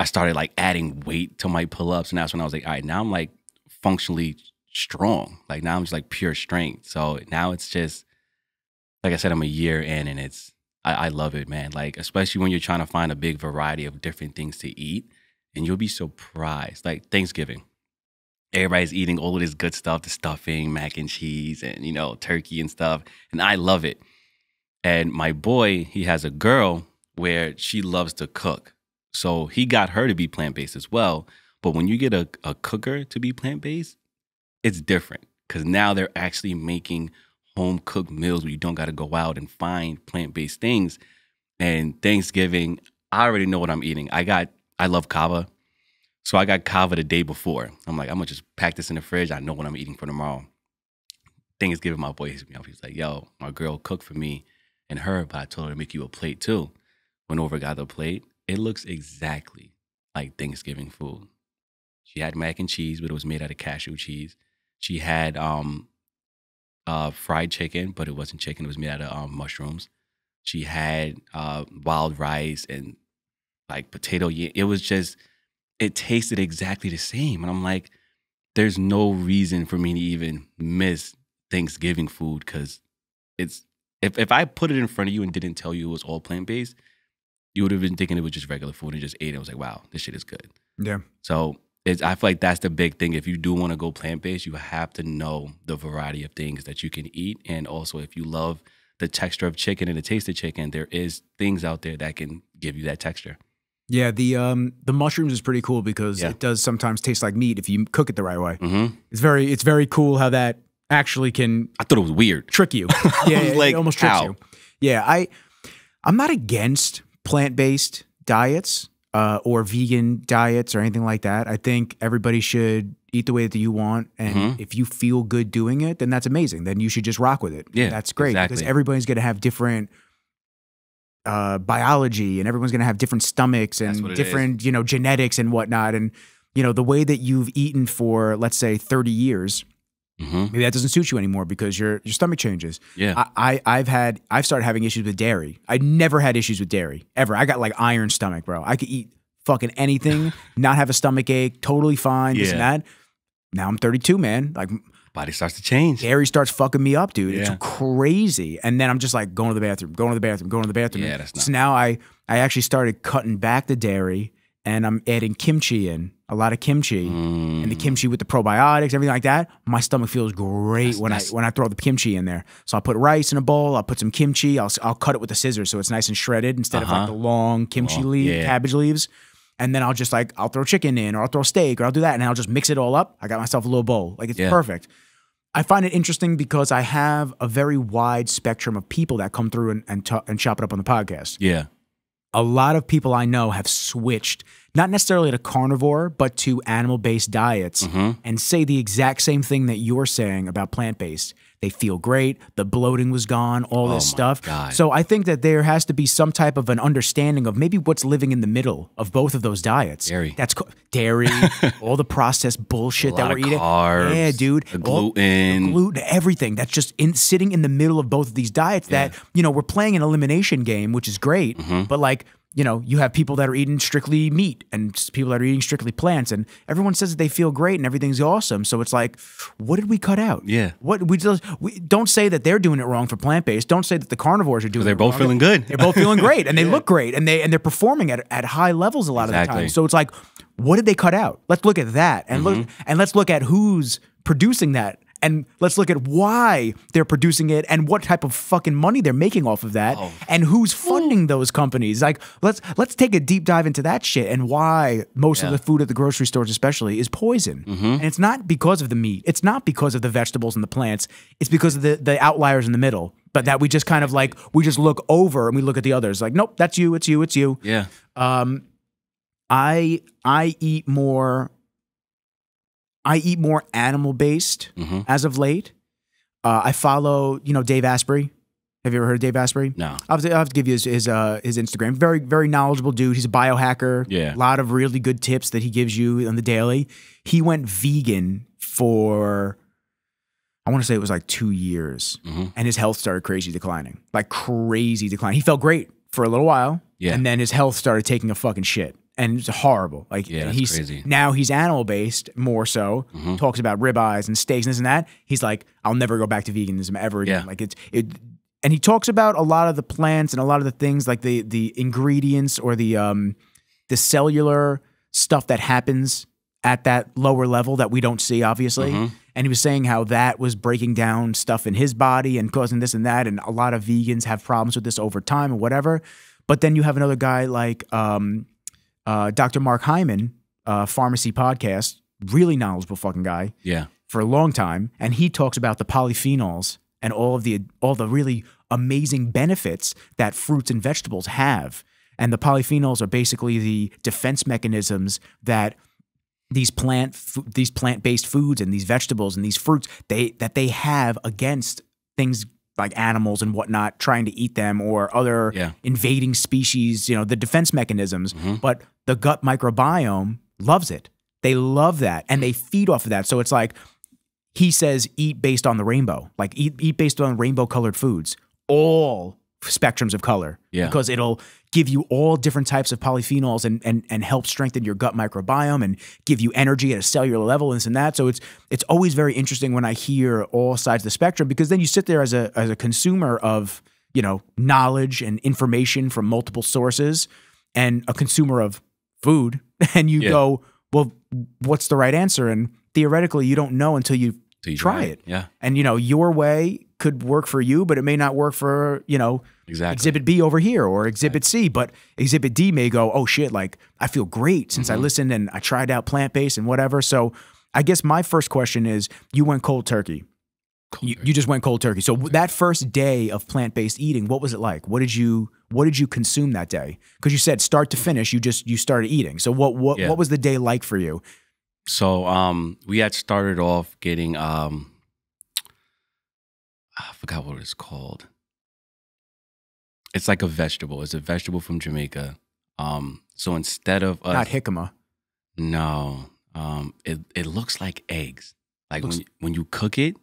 I started like adding weight to my pull-ups. And that's when I was like, all right, now I'm like functionally strong. Like, now I'm just like pure strength. So now it's just, like I said, I'm a year in, and I love it, man. Like, especially when you're trying to find a big variety of different things to eat, and you'll be surprised. Like Thanksgiving, everybody's eating all of this good stuff, the stuffing, mac and cheese, and, you know, turkey and stuff. And I love it. And my boy, he has a girl where she loves to cook. So he got her to be plant-based as well. But when you get a cooker to be plant-based, it's different, because now they're actually making home-cooked meals where you don't got to go out and find plant-based things. And Thanksgiving, I already know what I'm eating. I love kava. So I got kava the day before. I'm like, I'm going to just pack this in the fridge. I know what I'm eating for tomorrow. Thanksgiving, my boy hits me up. He's like, yo, my girl cooked for me, and herb, but I told her to make you a plate too. Went over, got the plate. It looks exactly like Thanksgiving food. She had mac and cheese, but it was made out of cashew cheese. She had fried chicken, but it wasn't chicken. It was made out of mushrooms. She had wild rice and like potato. It was just, it tasted exactly the same. And I'm like, there's no reason for me to even miss Thanksgiving food, because it's, if I put it in front of you and didn't tell you it was all plant-based, you would have been thinking it was just regular food and just ate it. I was like, wow, this shit is good. Yeah. So I feel like that's the big thing. If you do want to go plant-based, you have to know the variety of things that you can eat. And also, if you love the texture of chicken and the taste of chicken, there is things out there that can give you that texture. Yeah, the mushrooms is pretty cool because it does sometimes taste like meat if you cook it the right way. It's very cool how that actually can. I thought it was weird. Trick you. Yeah, like, it almost tricks how? you. Yeah, I'm not against plant-based diets or vegan diets or anything like that. I think everybody should eat the way that you want, and if you feel good doing it, then that's amazing. Then you should just rock with it. Yeah, that's great exactly. because everybody's going to have different biology, and everyone's going to have different stomachs and different, genetics and whatnot. And, the way that you've eaten for, let's say, 30 years, maybe that doesn't suit you anymore because your stomach changes. Yeah. I've started having issues with dairy. I never had issues with dairy, ever. I got like iron stomach, bro. I could eat fucking anything, not have a stomach ache, totally fine, this and that. Now I'm 32, man. Like, body starts to change. Dairy starts fucking me up, dude. Yeah. It's crazy. And then I'm just like going to the bathroom. Yeah, that's not. So now I actually started cutting back the dairy, and I'm adding kimchi in, a lot of kimchi, and the kimchi with the probiotics, everything like that. My stomach feels great when I throw the kimchi in there. So I'll put rice in a bowl. I'll put some kimchi. I'll cut it with the scissors so it's nice and shredded instead of like the long kimchi cabbage leaves. And then I'll throw chicken in, or I'll throw steak, or I'll do that, and I'll just mix it all up. I got myself a little bowl. Like, it's perfect. I find it interesting because I have a very wide spectrum of people that come through and chop it up on the podcast. Yeah. A lot of people I know have switched, not necessarily to carnivore, but to animal-based diets, and say the exact same thing that you're saying about plant-based. They feel great. The bloating was gone, all this stuff. God. So I think that there has to be some type of an understanding of maybe what's living in the middle of both of those diets. Dairy. That's dairy, all the processed bullshit that we're eating. Carbs, yeah, dude. The gluten. Everything. That's just sitting in the middle of both of these diets that, we're playing an elimination game, which is great. But like, you have people that are eating strictly meat and people that are eating strictly plants, and everyone says that they feel great and everything's awesome. So it's like, what did we cut out? Yeah. We don't say that they're doing it wrong for plant-based. Don't say that the carnivores are doing it wrong. They're both feeling good. They're both feeling great, and they look great, and they're performing at high levels a lot of the time. So it's like, what did they cut out? Let's look at that, and let's look at who's producing that. And let's look at why they're producing it and what type of fucking money they're making off of that, and who's funding those companies. Like, let's take a deep dive into that shit and why most of the food at the grocery stores especially is poison. And it's not because of the meat. It's not because of the vegetables and the plants. It's because of the outliers in the middle. But that we just kind of like, we just look over and we look at the others like, nope, that's you, it's you, it's you. Yeah. I eat more animal-based as of late. I follow, Dave Asprey. Have you ever heard of Dave Asprey? No. I'll have to give you his Instagram. Very, very knowledgeable dude. He's a biohacker. Yeah. A lot of really good tips that he gives you on the daily. He went vegan for, I want to say it was like 2 years. And his health started crazy declining. Like crazy decline. He felt great for a little while. Yeah. And then his health started taking a fucking shit. And it's horrible. Like, that's crazy. Now he's animal based more so. Talks about ribeyes and steaks and this and that. He's like, I'll never go back to veganism ever again. Like and he talks about a lot of the plants and a lot of the things like the ingredients or the cellular stuff that happens at that lower level that we don't see, obviously. And he was saying how that was breaking down stuff in his body and causing this and that. And a lot of vegans have problems with this over time or whatever. But then you have another guy like Dr. Mark Hyman, Pharmacy Podcast, really knowledgeable fucking guy. Yeah. For a long time. And he talks about the polyphenols and all the really amazing benefits that fruits and vegetables have. And the polyphenols are basically the defense mechanisms that these plant-based foods and these vegetables and these fruits that they have against things like animals and whatnot trying to eat them or other invading species, you know, the defense mechanisms. But the gut microbiome loves it. They love that and they feed off of that. So it's like he says eat based on the rainbow, like eat based on rainbow colored foods, all spectrums of color, because it'll give you all different types of polyphenols and help strengthen your gut microbiome and give you energy at a cellular level and this and that. So it's always very interesting when I hear all sides of the spectrum, because then you sit there as a consumer of, you know, knowledge and information from multiple sources and a consumer of food, and you go, well, what's the right answer? And theoretically, you don't know until you try it. Yeah. And, you know, your way could work for you, but it may not work for, you know, Exhibit B over here or Exhibit C. But Exhibit D may go, oh shit, like I feel great since I listened and I tried out plant-based and whatever. So I guess my first question is, you went cold turkey. You just went cold turkey. So that first day of plant-based eating, what was it like? What did you consume that day? Because you said start to finish, you started eating. So what was the day like for you? So we had started off getting I forgot what it's called. It's like a vegetable. It's a vegetable from Jamaica. So instead of not jicama. No. It looks like eggs. Like when you cook it,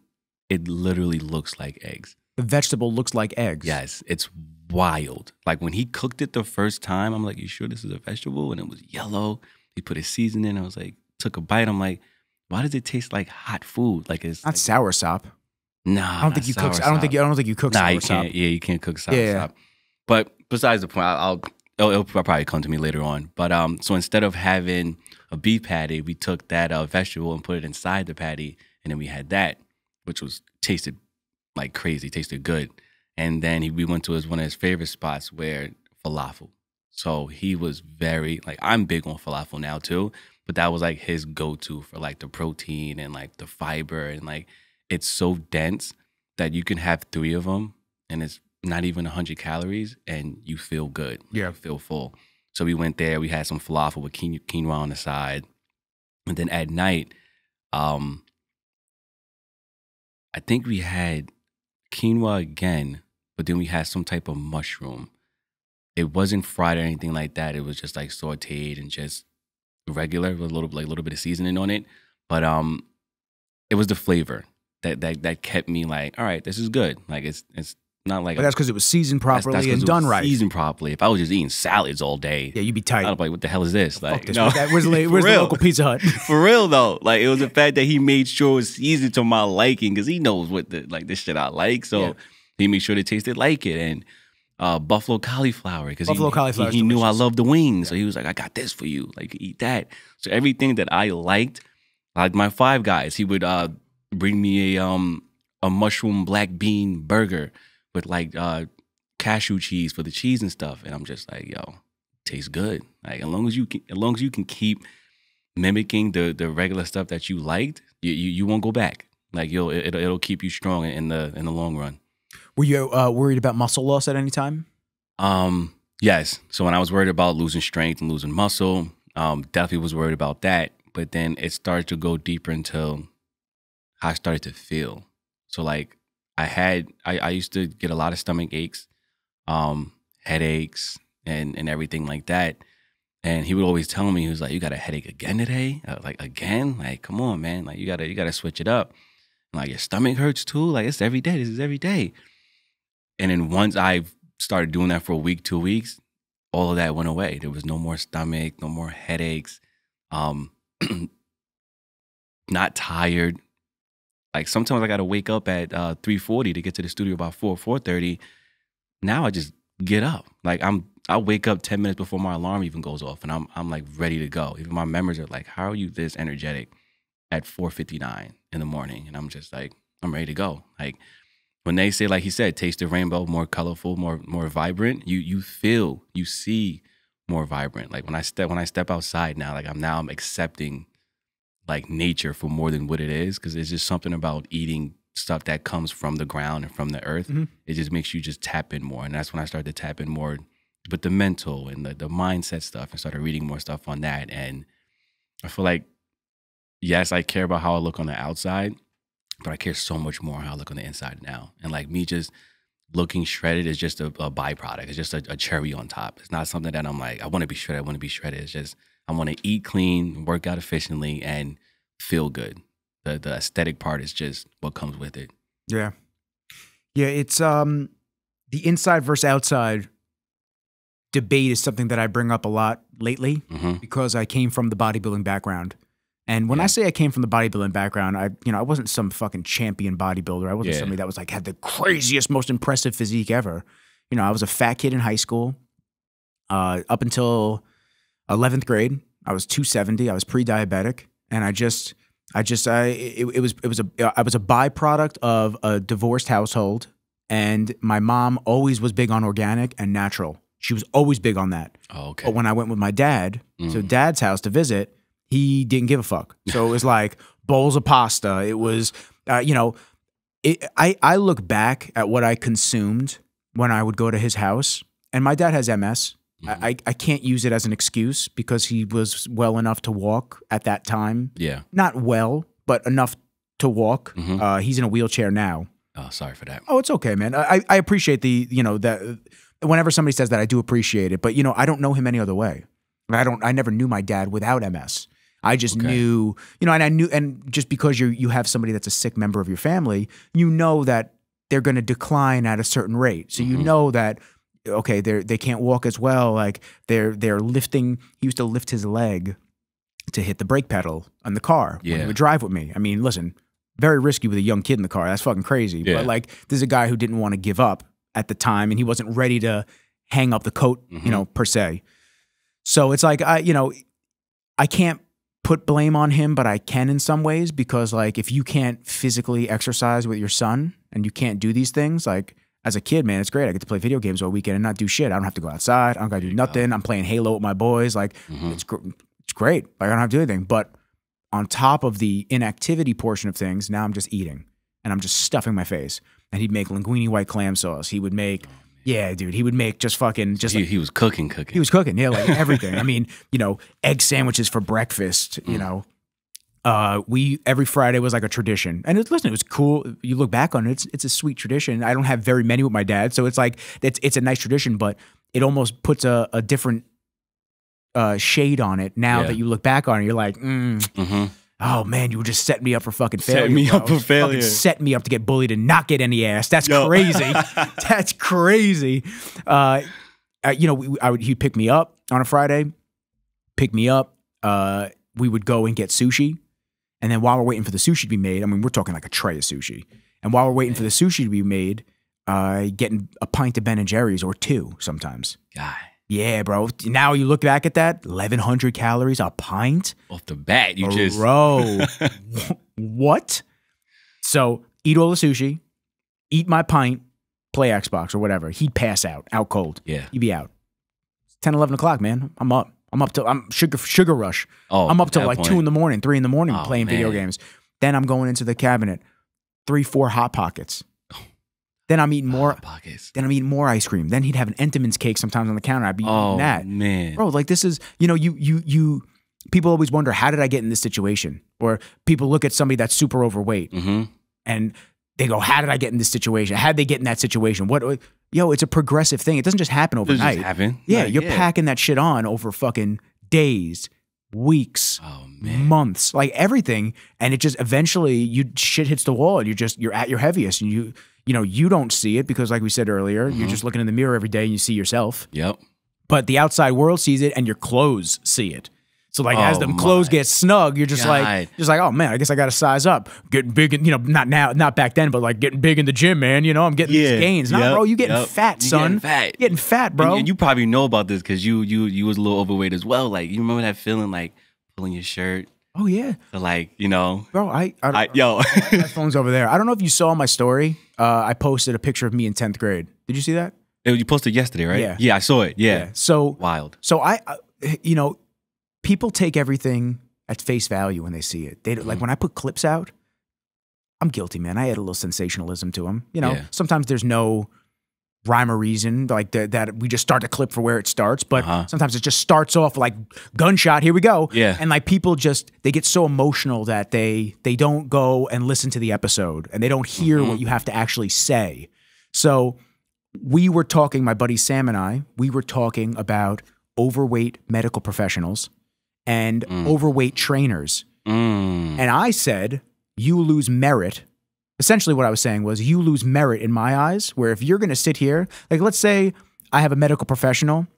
it literally looks like eggs. The vegetable looks like eggs. Yes, it's wild. Like when he cooked it the first time, I'm like, you sure this is a vegetable? And it was yellow. He put his seasoning in. I was like, took a bite. I'm like, why does it taste like hot food? Like it's not like, soursop. Nah, I don't think you cook. I don't think you cook soursop. You can't. Yeah, you can't cook soursop. But besides the point, it'll probably come to me later on. But so instead of having a beef patty, we took that vegetable and put it inside the patty, and then we had that, which tasted like crazy, tasted good. And then we went to one of his favorite spots where falafel. So he was very, like, I'm big on falafel now too, but that was like his go-to for like the protein and like the fiber, and like it's so dense that you can have 3 of them and it's not even 100 calories and you feel good. Yeah. You feel full. So we went there, we had some falafel with quinoa on the side. And then at night, I think we had quinoa again, but then we had some type of mushroom. It wasn't fried or anything like that. It was just like sauteed and just regular with a little bit of seasoning on it. But it was the flavor that kept me like, all right, this is good. Like it's not like. But that's because it was seasoned properly and done right. Seasoned properly. If I was just eating salads all day, yeah, you'd be tight. I'd be like, what the hell is this? Like, this. Where's the local Pizza Hut? For real though, like it was the fact that he made sure it was seasoned to my liking, because he knows what this shit I like. So he made sure it tasted like it. And buffalo cauliflower, because he knew I loved the wings. So he was like, I got this for you. Like, eat that. So everything that I liked, like my Five Guys, he would bring me a mushroom black bean burger with like cashew cheese for the cheese and stuff. And I'm just like, yo, tastes good. Like as long as you can keep mimicking the regular stuff that you liked, you won't go back. Like it'll keep you strong in the long run. Were you worried about muscle loss at any time? Yes. So when I was worried about losing strength and losing muscle, definitely was worried about that. But then it started to go deeper into how I started to feel. So like I used to get a lot of stomach aches, headaches, and everything like that. And he would always tell me, he was like, "You got a headache again today? Like again? Like, come on, man! Like you gotta switch it up. And, like your stomach hurts too. Like it's every day. This is every day." And then once I started doing that for a week, 2 weeks, all of that went away. There was no more stomach, no more headaches, not tired. Like sometimes I got to wake up at 3:40 to get to the studio about 4:30. Now I just get up. Like I wake up 10 minutes before my alarm even goes off, and I'm like ready to go. Even my members are like, "How are you this energetic at 4:59 in the morning?" And I'm just like, I'm ready to go. Like when they say, like he said, taste the rainbow, more colorful, more vibrant, you see more vibrant. Like when I step outside now, like I'm accepting like nature for more than what it is, because there's just something about eating stuff that comes from the ground and from the earth. Mm-hmm. It just makes you just tap in more. And that's when I started to tap in more with the mental and the mindset stuff, and started reading more stuff on that. And I feel like, yes, I care about how I look on the outside, but I care so much more how I look on the inside now. And like me just looking shredded is just a byproduct. It's just a cherry on top. It's not something that I'm like, I want to be shredded. I want to be shredded. It's just, I want to eat clean, work out efficiently, and feel good. The aesthetic part is just what comes with it. Yeah. Yeah. It's, the inside versus outside debate is something that I bring up a lot lately because I came from the bodybuilding background. And when I say I came from the bodybuilding background, I wasn't some fucking champion bodybuilder. I wasn't somebody that was like, had the craziest, most impressive physique ever. You know, I was a fat kid in high school. Up until 11th grade, I was 270. I was pre-diabetic. And I was a byproduct of a divorced household. And my mom always was big on organic and natural. She was always big on that. Oh, okay. But when I went with my dad to dad's house to visit, he didn't give a fuck. So it was like bowls of pasta. It was, you know, I look back at what I consumed when I would go to his house. And my dad has MS. I can't use it as an excuse because he was well enough to walk at that time. Yeah. Not well, but enough to walk. He's in a wheelchair now. Oh, sorry for that. Oh, it's okay, man. I appreciate the, you know, that whenever somebody says that, I do appreciate it. But, you know, I don't know him any other way. I never knew my dad without MS. I just knew, you know, and just because you have somebody that's a sick member of your family, you know that they're going to decline at a certain rate. So you know that, okay, they can't walk as well. Like they're lifting. He used to lift his leg to hit the brake pedal on the car when he would drive with me. I mean, listen, very risky with a young kid in the car. That's fucking crazy. But like, this is a guy who didn't want to give up at the time, and he wasn't ready to hang up the coat, you know, per se. So it's like, you know, I can't put blame on him, but I can in some ways, because like if you can't physically exercise with your son and you can't do these things, like as a kid, man, it's great. I get to play video games all weekend and not do shit. I don't have to go outside. I don't got to do nothing. I'm playing Halo with my boys. Like it's great. Like, I don't have to do anything. But on top of the inactivity portion of things, now I'm just eating and I'm just stuffing my face. And he'd make linguine white clam sauce. He would make, yeah, dude, he would make just fucking, just he was cooking. He was cooking, yeah, like everything. I mean, you know, egg sandwiches for breakfast, you know. Every Friday was like a tradition. And listen, it was cool. You look back on it, it's a sweet tradition. I don't have very many with my dad, so it's like, it's a nice tradition, but it almost puts a different shade on it now that you look back on it. You're like, oh man, you were just setting me up for fucking failure. Set me up for failure. Set me up to get bullied and not get any ass. That's crazy. That's crazy. You know, he'd pick me up on a Friday, pick me up. We would go and get sushi. And then while we're waiting for the sushi to be made, I mean, we're talking like a tray of sushi. And while we're waiting for the sushi to be made, getting a pint of Ben & Jerry's or two sometimes. God. Yeah, bro. Now you look back at that, 1,100 calories, a pint? Off the bat, you just... Bro, what? So eat all the sushi, eat my pint, play Xbox or whatever. He'd pass out cold. Yeah. He'd be out. 10, 11 o'clock, man. I'm up. I'm sugar rush. Oh, I'm up till like 2 in the morning, 3 in the morning playing video games. Then I'm going into the cabinet, 3, 4 Hot Pockets. Then I'm eating more. Then I'm eating more ice cream. Then he'd have an Entenmann's cake sometimes on the counter. I'd be eating that. Man, bro, like this is, you know, you. People always wonder, how did I get in this situation? Or people look at somebody that's super overweight and they go, how did I get in this situation? How did they get in that situation? Yo, it's a progressive thing. It doesn't just happen overnight. It just happen. Yeah, you're packing that shit on over fucking days, weeks, months, like everything. And it just eventually shit hits the wall and you're at your heaviest, and you know, you don't see it because, like we said earlier, you're just looking in the mirror every day and you see yourself. Yep. But the outside world sees it and your clothes see it. So like as them clothes get snug, you're just like, oh man, I guess I got to size up, getting big, and you know, not back then, but like getting big in the gym, man. You know, I'm getting these gains. Nah, bro, you getting fat, son. Getting fat, bro. And you probably know about this because you was a little overweight as well. Like, you remember that feeling, like pulling your shirt. Oh yeah. So like, you know, bro, my phone's over there. I don't know if you saw my story. I posted a picture of me in 10th grade. Did you see that? You posted yesterday, right? Yeah. Yeah, I saw it. Yeah. So wild. So you know, people take everything at face value when they see it. They like when I put clips out, I'm guilty, man. I add a little sensationalism to them. You know, sometimes there's no rhyme or reason, like that we just start the clip for where it starts, but sometimes it just starts off like gunshot, here we go. Yeah. And like people they get so emotional that they don't go and listen to the episode and they don't hear what you have to actually say. So we were talking, my buddy Sam and I, we were talking about overweight medical professionals and overweight trainers. And I said, you lose merit. Essentially what I was saying was you lose merit in my eyes, where if you're going to sit here, like let's say I have a medical professional,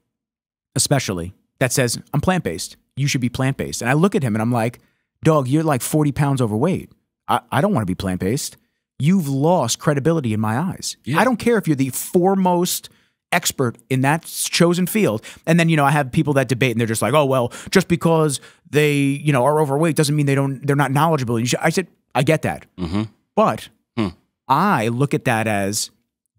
especially, that says, I'm plant-based. You should be plant-based. And I look at him and I'm like, dog, you're like 40 pounds overweight. I don't want to be plant-based. You've lost credibility in my eyes. Yeah. I don't care if you're the foremost expert in that chosen field. And then, I have people that debate and they're just like, oh, well, just because they, are overweight doesn't mean they're not knowledgeable. I said, I get that. But I look at that as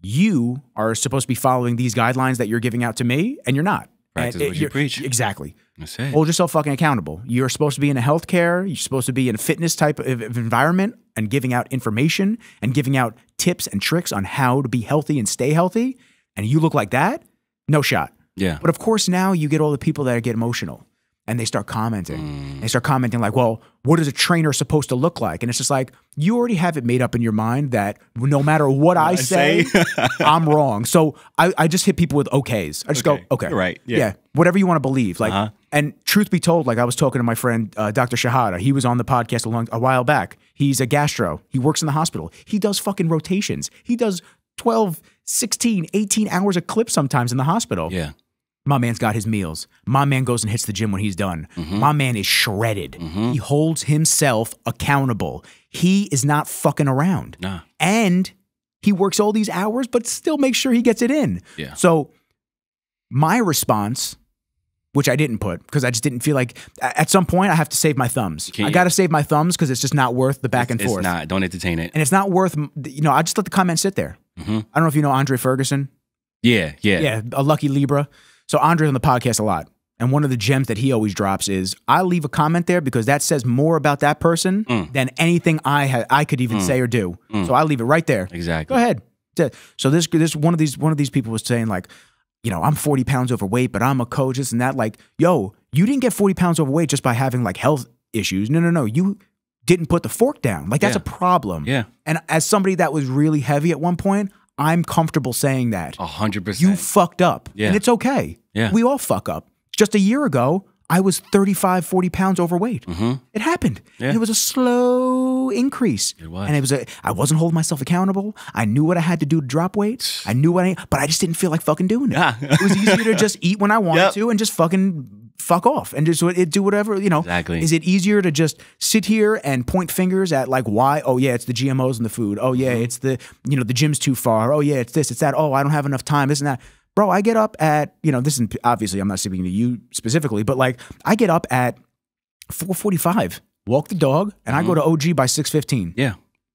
you are supposed to be following these guidelines that you're giving out to me, and you're not. Practice what you preach. Exactly. That's it. Hold yourself fucking accountable. You're supposed to be in a healthcare. You're supposed to be in a fitness type of environment and giving out information and giving out tips and tricks on how to be healthy and stay healthy. And you look like that? No shot. Yeah. But of course, now you get all the people that get emotional. And they start commenting. They start commenting like, well, what is a trainer supposed to look like? And it's just like, you already have it made up in your mind that no matter what I say, I'm wrong. So I just hit people with okays. I just go, okay. Right. Yeah. Whatever you want to believe. Like, and truth be told, like I was talking to my friend, Dr. Shahada. He was on the podcast a while back. He's a gastro. He works in the hospital. He does fucking rotations. He does 12, 16, 18 hours a clip sometimes in the hospital. Yeah. My man's got his meals. My man goes and hits the gym when he's done. My man is shredded. He holds himself accountable. He is not fucking around. Nah. And he works all these hours, but still makes sure he gets it in. Yeah. So my response, which I didn't put because I just didn't feel like at some point I have to save my thumbs. I got to save my thumbs because it's just not worth the back and forth. It's not. Don't entertain it. And it's not worth, I just let the comments sit there. I don't know if you know Andre Ferguson. Yeah. Yeah, a lucky Libra. So Andre's on the podcast a lot. And one of the gems that he always drops is, I leave a comment there because that says more about that person than anything I could even say or do. So I leave it right there. Exactly. Go ahead. So this one of these people was saying like, I'm 40 pounds overweight, but I'm a coach, this and that. Like, yo, you didn't get 40 pounds overweight just by having like health issues. No. You didn't put the fork down. Like that's a problem. Yeah. And as somebody that was really heavy at one point, I'm comfortable saying that. 100%. You fucked up. Yeah. And it's okay. Yeah. We all fuck up. Just a year ago, I was 35, 40 pounds overweight. It happened. Yeah. And it was a slow increase. It was. And I wasn't holding myself accountable. I knew what I had to do to drop weight. I knew but I just didn't feel like fucking doing it. It was easier to just eat when I wanted to and just fucking fuck off and just do whatever, Exactly. Is it easier to just sit here and point fingers at like why? Oh yeah, it's the GMOs in the food. Oh yeah, it's the, the gym's too far. Oh yeah, it's this, it's that. Oh, I don't have enough time, this and that. Bro, I get up at, this is obviously I'm not speaking to you specifically, but like I get up at 4:45, walk the dog, and I go to OG by 6:15. Yeah.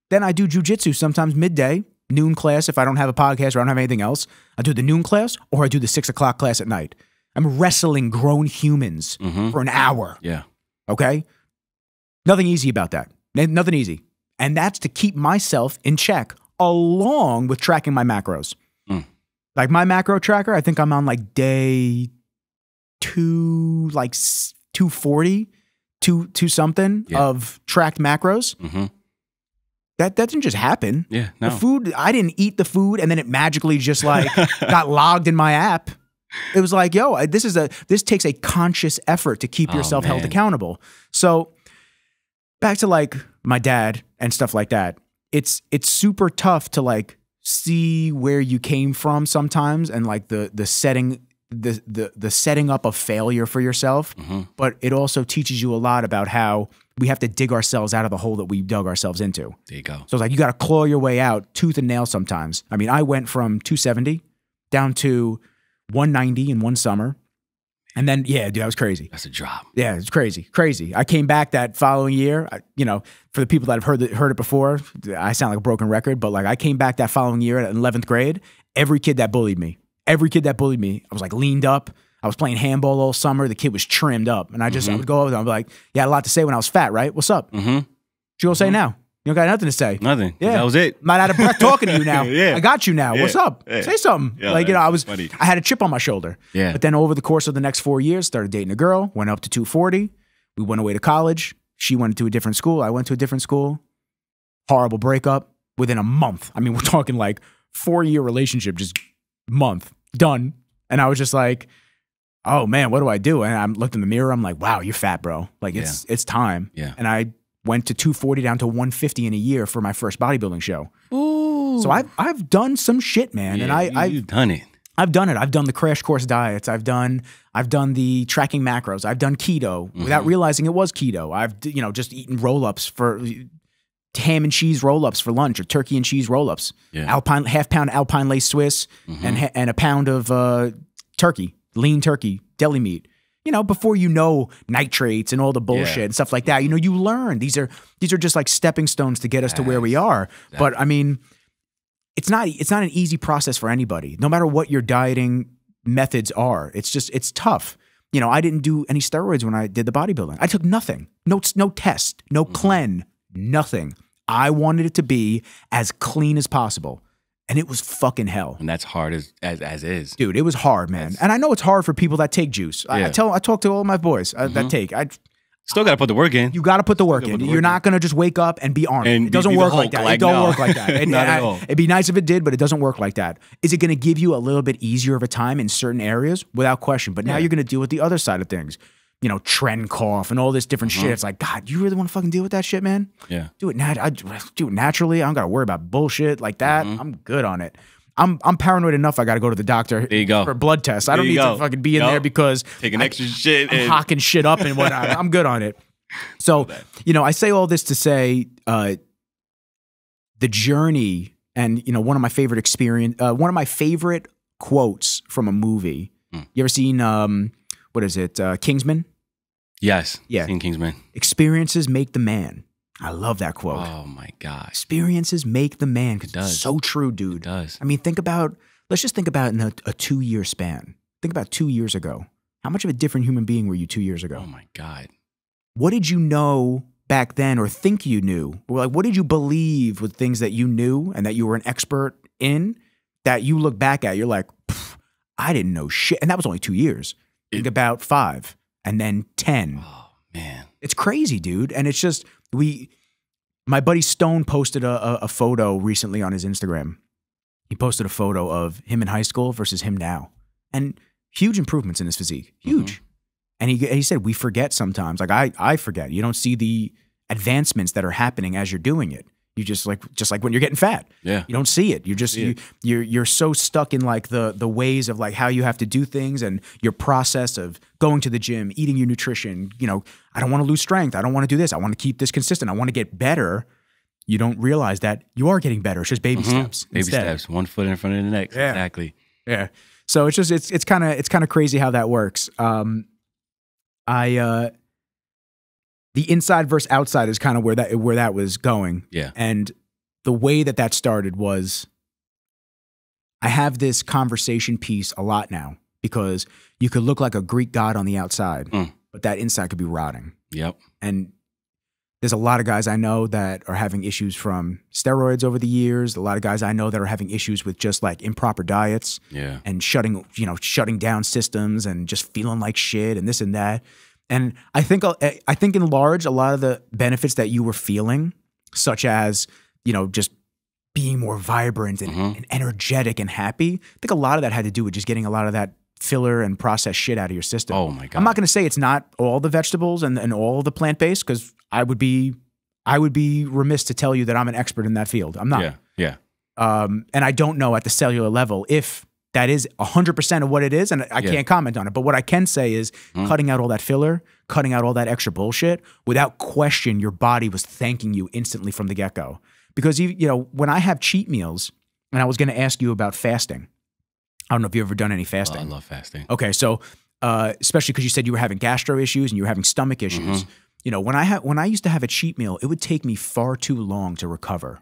Then I do jujitsu sometimes midday, noon class if I don't have a podcast or I don't have anything else. I do the noon class or I do the 6 o'clock class at night. I'm wrestling grown humans for an hour. Yeah. Okay? Nothing easy about that. Nothing easy. And that's to keep myself in check along with tracking my macros. Like my macro tracker, I think I'm on like day 2, like 240, 2 something of tracked macros. That didn't just happen. Yeah, no. The food, I didn't eat the food and then it magically just like got logged in my app. It was like, yo, this takes a conscious effort to keep yourself held accountable. So back to like my dad and stuff like that. It's super tough to like see where you came from sometimes and like the setting up of failure for yourself. But it also teaches you a lot about how we have to dig ourselves out of the hole that we dug ourselves into. There you go. So it's like you got to claw your way out tooth and nail sometimes. I mean, I went from 270 down to 190 in one summer. And then, yeah, dude, that was crazy. That's a drop. Yeah, it's crazy. Crazy. I came back that following year. For the people that have heard it before, I sound like a broken record, but like I came back that following year at 11th grade. Every kid that bullied me, I was like leaned up. I was playing handball all summer. The kid was trimmed up. And I would go over there and I'd be like, yeah, I had a lot to say when I was fat, right? What's up? What you gonna say now? You don't got nothing to say. Nothing. Yeah. That was it. I'm not out of breath talking to you now. Yeah. I got you now. Yeah. What's up? Yeah. Say something. Yeah, like, you know, funny. I had a chip on my shoulder. Yeah. But then over the course of the next 4 years, started dating a girl, went up to 240. We went away to college. She went to a different school. I went to a different school. Horrible breakup within a month. I mean, we're talking like 4-year relationship, just month, done. And I was just like, oh man, what do I do? And I looked in the mirror. I'm like, wow, you're fat, bro. Like it's time. Yeah. And I went to 240 down to 150 in a year for my first bodybuilding show. Ooh. So I've done some shit, man. Yeah, And you've done it. I've done it. I've done the crash course diets. I've done the tracking macros. I've done keto without realizing it was keto. I've, you know, just eaten roll-ups for ham and cheese roll-ups for lunch, or turkey and cheese roll-ups. Yeah. Half-pound Alpine lace Swiss and a pound of turkey, lean turkey, deli meat. You know, before you know nitrates and all the bullshit and stuff like that, you know, you learn. These are just like stepping stones to get us to where we are. Exactly. But I mean, it's not an easy process for anybody, no matter what your dieting methods are. It's tough. You know, I didn't do any steroids when I did the bodybuilding. I took nothing, no test, no cleanse, nothing. I wanted it to be as clean as possible. And it was fucking hell. And that's hard as is. Dude, it was hard, man. And I know it's hard for people that take juice. I talk to all my boys that take. Still got to put the work in. You got to put the work in. You're not going to just wake up and be Arnold. And it doesn't work like that. It don't work like that. Not at all. It'd be nice if it did, but it doesn't work like that. Is it going to give you a little bit easier of a time in certain areas? Without question. But now you're going to deal with the other side of things. You know, trend cough and all this different shit. It's like, God, you really want to fucking deal with that shit, man? Yeah. Do it naturally. I don't got to worry about bullshit like that. I'm good on it. I'm paranoid enough. I got to go to the doctor for blood tests. I don't need to fucking be in there because taking extra shit. I'm hocking shit up and whatnot. I'm good on it. So, you know, I say all this to say the journey, and you know, one of my favorite quotes from a movie. You ever seen what is it? Kingsman? Yes. Yeah. Seen Kingsman. Experiences make the man. I love that quote. Oh my God. Experiences make the man. Because it's so true, dude. It does. I mean, let's just think about in a 2-year span. Think about 2 years ago. How much of a different human being were you 2 years ago? Oh my God. What did you know back then, or think you knew? Or like, what did you believe with things that you knew and that you were an expert in, that you look back at, you're like, I didn't know shit. And that was only 2 years. Think about 5 and then 10. Oh man. It's crazy, dude. And it's just, my buddy Stone posted a photo recently on his Instagram. He posted a photo of him in high school versus him now. And huge improvements in his physique. Huge. And he said, we forget sometimes. Like I forget. You don't see the advancements that are happening as you're doing it. You just like when you're getting fat. Yeah. You don't see it. You're so stuck in like the ways of like how you have to do things and your process of going to the gym, eating your nutrition. You know, I don't want to lose strength. I don't want to do this. I want to keep this consistent. I want to get better. You don't realize that you are getting better. It's just baby steps. Baby steps. One foot in front of the next. Yeah. Exactly. Yeah. So it's just it's kind of crazy how that works. The inside versus outside is kind of where that was going. Yeah. And the way that started was, I have this conversation piece a lot now, because you could look like a Greek god on the outside, but that inside could be rotting. Yep. And there's a lot of guys I know that are having issues from steroids over the years. A lot of guys I know that are having issues with just like improper diets, and shutting down systems and just feeling like shit and this and that. And I think in large, a lot of the benefits that you were feeling, such as, you know, just being more vibrant and energetic and happy, I think a lot of that had to do with just getting a lot of that filler and processed shit out of your system. Oh my God. I'm not going to say it's not all the vegetables and all the plant-based, because I would be remiss to tell you that I'm an expert in that field. I'm not. Yeah. And I don't know at the cellular level if that is 100% of what it is, and I can't comment on it. But what I can say is cutting out all that filler, cutting out all that extra bullshit, without question, your body was thanking you instantly from the get-go. Because, you know, when I have cheat meals, and I was going to ask you about fasting. I don't know if you've ever done any fasting. Oh, I love fasting. Okay, so especially because you said you were having gastro issues and you were having stomach issues. You know, when I used to have a cheat meal, it would take me far too long to recover.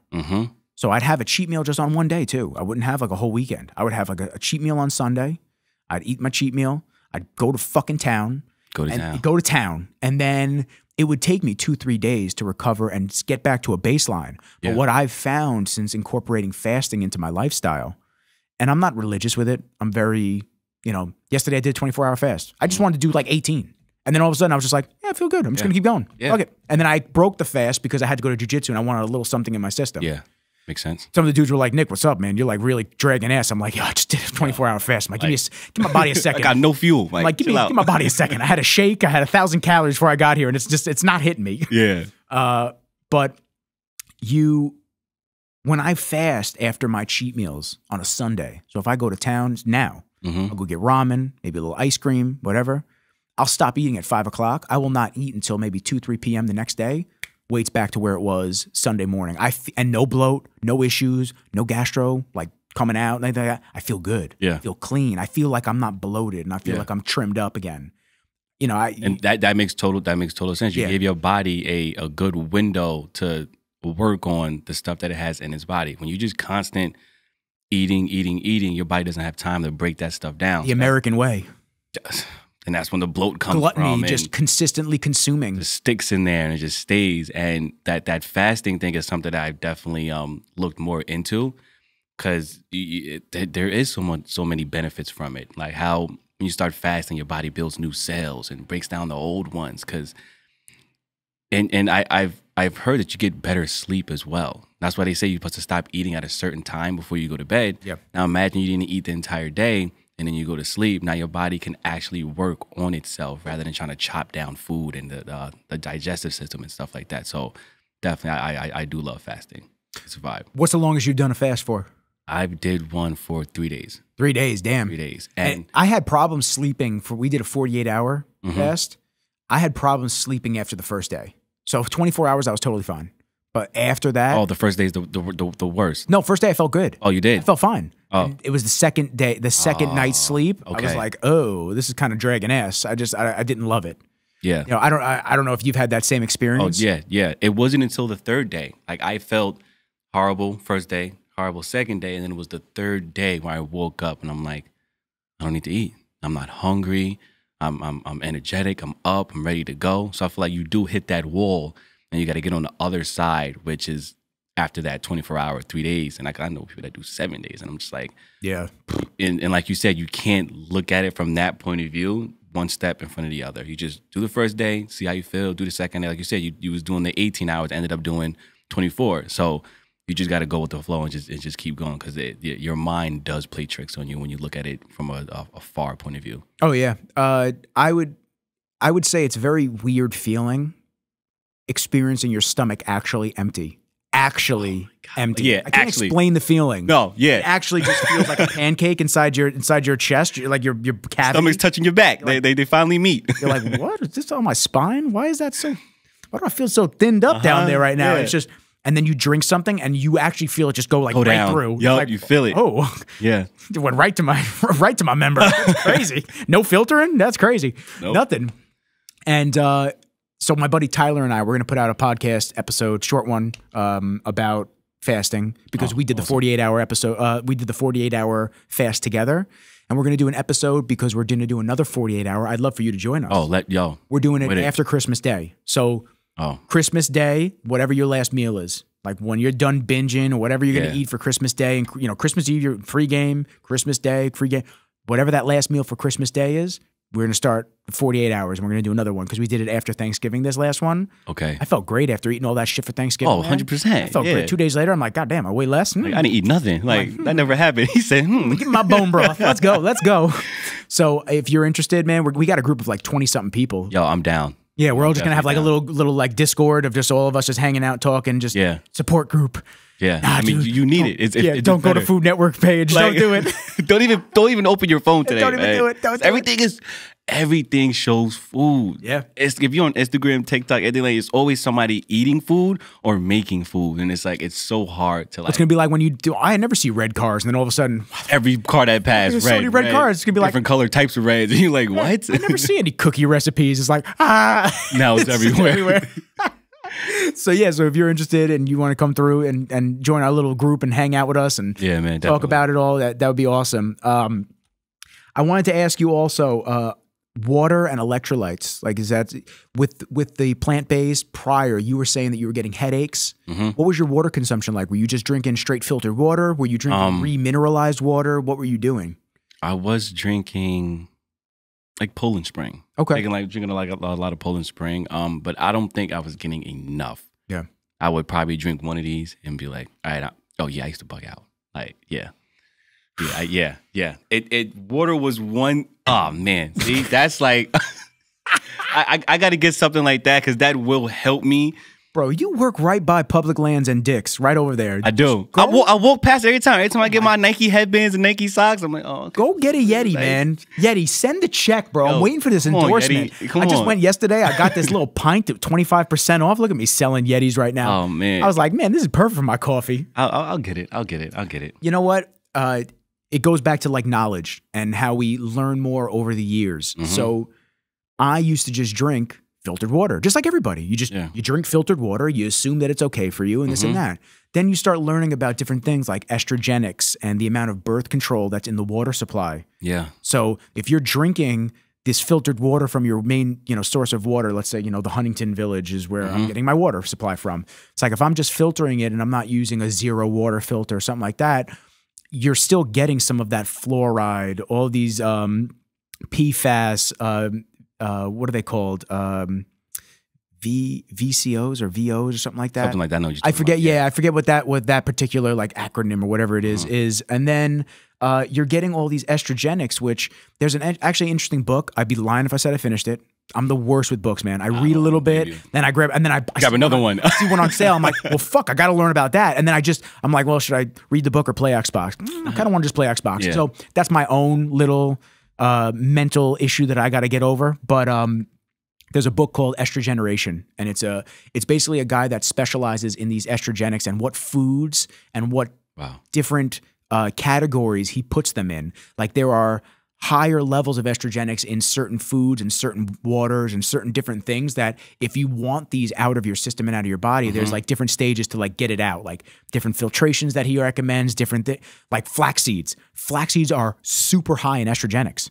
So I'd have a cheat meal just on one day too. I wouldn't have like a whole weekend. I would have like a cheat meal on Sunday. I'd eat my cheat meal. I'd go to fucking town. Go to town. And then it would take me 2-3 days to recover and get back to a baseline. But what I've found since incorporating fasting into my lifestyle, and I'm not religious with it. I'm very, yesterday I did a 24-hour fast. I just wanted to do like 18. And then all of a sudden I was just like, yeah, I feel good. I'm just going to keep going. Yeah. Okay. And then I broke the fast because I had to go to jiu-jitsu and I wanted a little something in my system. Yeah. Makes sense. Some of the dudes were like, Nick, what's up, man? You're like really dragging ass. I'm like, yo, I just did a 24-hour fast. I'm like, give my body a second. I got no fuel. Like give my body a second. I had a shake. I had 1,000 calories before I got here, and it's not hitting me. Yeah. But when I fast after my cheat meals on a Sunday, so if I go to town now, I'll go get ramen, maybe a little ice cream, whatever. I'll stop eating at 5 o'clock. I will not eat until maybe 2-3 p.m. the next day. Weight's back to where it was Sunday morning. And no bloat, no issues, no gastro, like coming out, anything like that. I feel good. Yeah. I feel clean. I feel like I'm not bloated, and I feel like I'm trimmed up again. And that makes total sense. You gave your body a good window to work on the stuff that it has in its body. When you just constant eating, your body doesn't have time to break that stuff down. The American way. And that's when the bloat comes Gluttony, from. just consistently consuming. It sticks in there and it just stays. And that fasting thing is something that I've definitely looked more into, because there is so many benefits from it. Like how when you start fasting, your body builds new cells and breaks down the old ones. And I've heard that you get better sleep as well. That's why they say you're supposed to stop eating at a certain time before you go to bed. Yep. Now imagine you didn't eat the entire day, and then you go to sleep. Now your body can actually work on itself rather than trying to chop down food and the digestive system and stuff like that. So definitely, I do love fasting. It's a vibe. What's the longest you've done a fast for? I did one for 3 days. 3 days, damn. 3 days. And I had problems sleeping we did a 48-hour fast. I had problems sleeping after the first day. So 24 hours, I was totally fine. But after that... Oh, the first day is the worst. No, first day I felt good. Oh, you did? I felt fine. Oh. And it was the second day, the second night's sleep. Okay. I was like, oh, this is kind of dragging ass. I didn't love it. Yeah. I don't know if you've had that same experience. Oh, yeah. It wasn't until the third day. Like I felt horrible first day, horrible second day, and then it was the third day where I woke up and I'm like, I don't need to eat. I'm not hungry. I'm energetic. I'm up. I'm ready to go. So I feel like you do hit that wall, and you got to get on the other side, which is after that 24-hour, 3 days. And like I know people that do 7 days, and I'm just like, yeah. And like you said, you can't look at it from that point of view, one step in front of the other. You just do the first day, see how you feel. Do the second day, like you said, you was doing the 18 hours, ended up doing 24. So you just got to go with the flow and just keep going, because your mind does play tricks on you when you look at it from a far point of view. Oh yeah, I would say it's a very weird feeling experiencing your stomach actually empty. Actually empty. Yeah, I can't explain the feeling. No, yeah. It actually just feels like a pancake inside your chest. Like your cavity. Stomach's touching your back. Like, they finally meet. You're like, what? Is this on my spine? Why is that so? Why do I feel so thinned up down there right now? Yeah. It's just, and then you drink something and you actually feel it just go like right down. through. Yup, like, you feel it. Oh, Yeah. it went right to my member. That's crazy. No filtering. That's crazy. Nope. Nothing. And so my buddy Tyler and I, we're going to put out a podcast episode, short one, about fasting, because we did the 48-hour episode. We did the 48-hour fast together, and we're going to do an episode because we're going to do another 48-hour. I'd love for you to join us. Oh, We're doing it after Christmas Day. So Christmas Day, whatever your last meal is, like when you're done binging or whatever you're going to eat for Christmas Day, and Christmas Eve, your free game, Christmas Day, free game, whatever that last meal for Christmas Day is. We're going to start 48 hours, and we're going to do another one because we did it after Thanksgiving, this last one. Okay. I felt great after eating all that shit for Thanksgiving. Oh, 100%. I felt great. 2 days later, I'm like, God damn, I weigh less. Like, I didn't eat nothing. Like, that never happened. He said, Give me my bone broth. Let's go. So if you're interested, man, we got a group of like 20-something people. Yo, I'm down. Yeah, we're all just going to have like a little like Discord of just all of us just hanging out, talking, just support group. Yeah, I mean, you need it. It's don't go to Food Network page. Like, don't do it. don't even open your phone today. Don't even do it. Everything shows food. Yeah. If you're on Instagram, TikTok, anything like, it's always somebody eating food or making food, and it's like it's so hard to like. It's gonna be like when you do. I never see red cars, and then all of a sudden, every car that passed, there's red, so many red cars. It's gonna be like different color types of reds, and you're like, what? I never see any cookie recipes. It's like now it's everywhere. So if you're interested and you want to come through and join our little group and hang out with us and man, talk about it all, that would be awesome. I wanted to ask you also, water and electrolytes, like is that with the plant-based prior, you were saying that you were getting headaches. What was your water consumption like? Were you just drinking straight filtered water? Were you drinking remineralized water? What were you doing? I was drinking like Poland Spring. Okay. Drinking like a lot of Poland Spring. But I don't think I was getting enough. Yeah. I would probably drink one of these and be like, all right, I used to bug out. Like, yeah. Water was one. Oh man, see, that's like, I got to get something like that because that will help me. Bro, you work right by public lands and dicks, right over there. I do. I walk past every time. Every time I get my Nike headbands and Nike socks, I'm like, oh, okay. Go get a Yeti, man. Yeti, send the check, bro. I'm waiting for this endorsement. I just went yesterday. I got this little pint at 25% off. Look at me selling Yetis right now. Oh man, I was like, man, this is perfect for my coffee. I'll get it. I'll get it. You know what? It goes back to like knowledge and how we learn more over the years. So I used to just drink filtered water, just like everybody. You drink filtered water, you assume that it's okay for you and this and that. Then you start learning about different things like estrogenics and the amount of birth control that's in the water supply. Yeah. So if you're drinking this filtered water from your main, source of water, let's say, the Huntington Village is where I'm getting my water supply from. It's like if I'm just filtering it and I'm not using a zero water filter or something like that, you're still getting some of that fluoride, all these PFAS, what are they called? VCOs or VOs or something like that. Something like that. No, I forget. Yeah, I forget what that particular like acronym or whatever it is. And then you're getting all these estrogenics, which there's actually interesting book. I'd be lying if I said I finished it. I'm the worst with books, man. I read a little bit, then I grab, and then I grab another one. I see one on sale. I'm like, well, fuck, I got to learn about that. And then I'm like, well, should I read the book or play Xbox? I kind of want to just play Xbox. Yeah. So that's my own little mental issue that I got to get over. But there's a book called Estrogeneration, and it's basically a guy that specializes in these estrogenics and what foods and what different categories he puts them in. Like there are higher levels of estrogenics in certain foods and certain waters and certain different things that if you want these out of your system and out of your body, there's like different stages to like get it out, like different filtrations that he recommends, like flax seeds. Flax seeds are super high in estrogenics.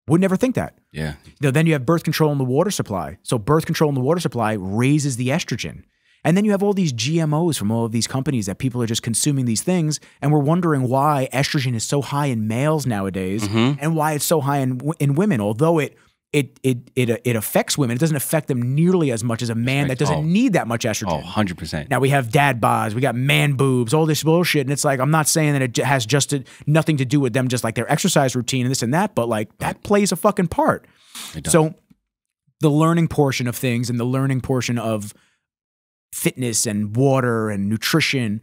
Would never think that. Yeah. Then you have birth control in the water supply. So birth control in the water supply raises the estrogen. And then you have all these GMOs from all of these companies that people are just consuming these things. And we're wondering why estrogen is so high in males nowadays and why it's so high in women. Although it affects women, it doesn't affect them nearly as much as a man that doesn't need that much estrogen. 100%. Now we have dad bods, we got man boobs, all this bullshit. And it's like, I'm not saying that it has just nothing to do with them, just like their exercise routine and this and that, but like that plays a fucking part. So the learning portion of things and the learning portion of fitness and water and nutrition,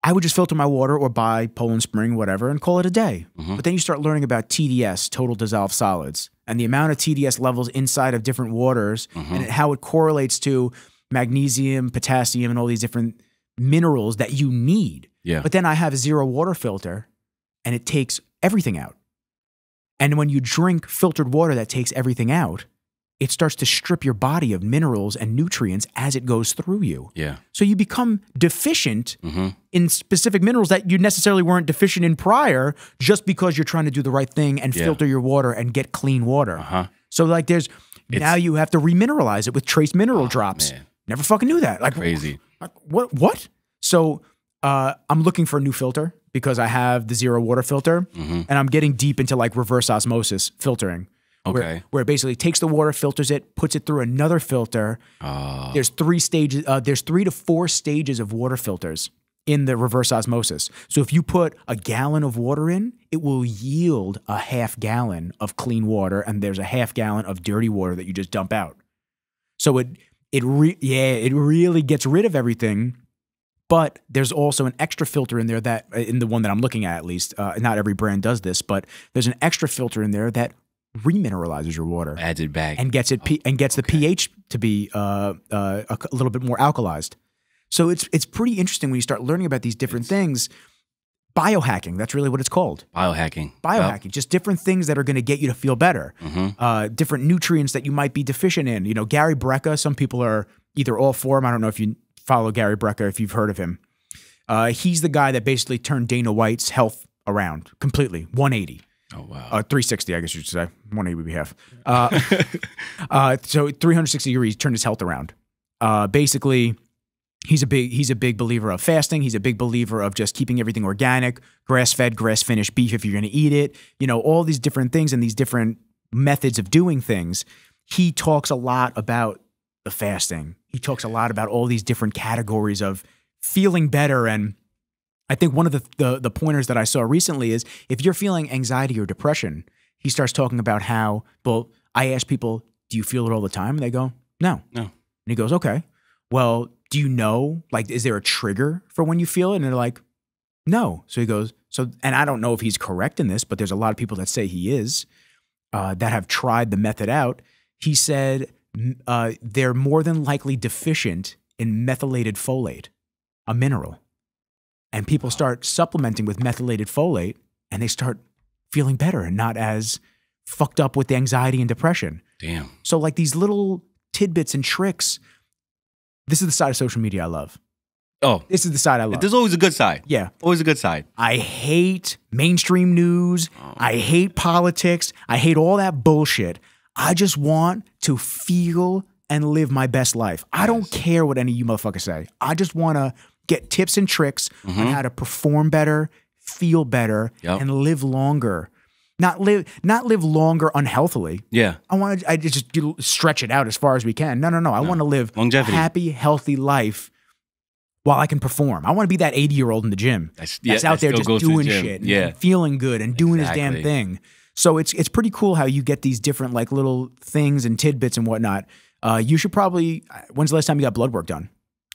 I would just filter my water or buy Poland Spring, whatever, and call it a day. But then you start learning about TDS, total dissolved solids, and the amount of TDS levels inside of different waters and how it correlates to magnesium, potassium, and all these different minerals that you need. Yeah. But then I have a zero water filter and it takes everything out. And when you drink filtered water that takes everything out, it starts to strip your body of minerals and nutrients as it goes through you. Yeah. So you become deficient in specific minerals that you necessarily weren't deficient in prior just because you're trying to do the right thing and filter your water and get clean water. So like now you have to remineralize it with trace mineral drops. Man. Never fucking knew that. Like crazy. Like, what? So I'm looking for a new filter because I have the zero water filter and I'm getting deep into like reverse osmosis filtering. Okay. Where it basically takes the water, filters it, puts it through another filter. There's 3 stages. There's 3 to 4 stages of water filters in the reverse osmosis. So if you put a gallon of water in, it will yield a half gallon of clean water, and there's a half gallon of dirty water that you just dump out. So it really gets rid of everything. But there's also an extra filter in there that, in the one that I'm looking at least, not every brand does this, but there's an extra filter in there that remineralizes your water, adds it back, and gets the pH to be a little bit more alkalized. So it's pretty interesting when you start learning about these different things. Biohacking, that's really what it's called. Biohacking, just different things that are going to get you to feel better. Different nutrients that you might be deficient in. You know, Gary Brecka, some people are either all for him. I don't know if you follow Gary Brecka, if you've heard of him. He's the guy that basically turned Dana White's health around completely, 180. Oh, wow. 360, I guess you should say. 180 would be half. So 360 degrees, turned his health around. Basically, he's a big believer of fasting. He's a big believer of just keeping everything organic, grass-fed, grass-finished beef if you're going to eat it. You know, all these different things and these different methods of doing things. He talks a lot about the fasting. He talks a lot about all these different categories of feeling better. And I think one of the pointers that I saw recently is if you're feeling anxiety or depression, he starts talking about how, well, I ask people, do you feel it all the time? And they go, no. And he goes, okay, well, do you know, like, is there a trigger for when you feel it? And they're like, no. So he goes, and I don't know if he's correct in this, but there's a lot of people that say he is, that have tried the method out. He said they're more than likely deficient in methylated folate, a mineral. And people start supplementing with methylated folate and they start feeling better and not as fucked up with the anxiety and depression. Damn. So like these little tidbits and tricks, this is the side of social media I love. Oh. This is the side I love. There's always a good side. Yeah. Always a good side. I hate mainstream news. I hate politics. I hate all that bullshit. I just want to feel and live my best life. I don't care what any of you motherfuckers say. I just want to get tips and tricks on how to perform better, feel better, and live longer. Not live longer unhealthily. Yeah. I just stretch it out as far as we can. No. I want to live longevity, a happy, healthy life while I can perform. I want to be that 80-year-old in the gym that's out there just doing shit and feeling good and doing his damn thing. So it's pretty cool how you get these different like little things and tidbits and whatnot. You should probably, when's the last time you got blood work done?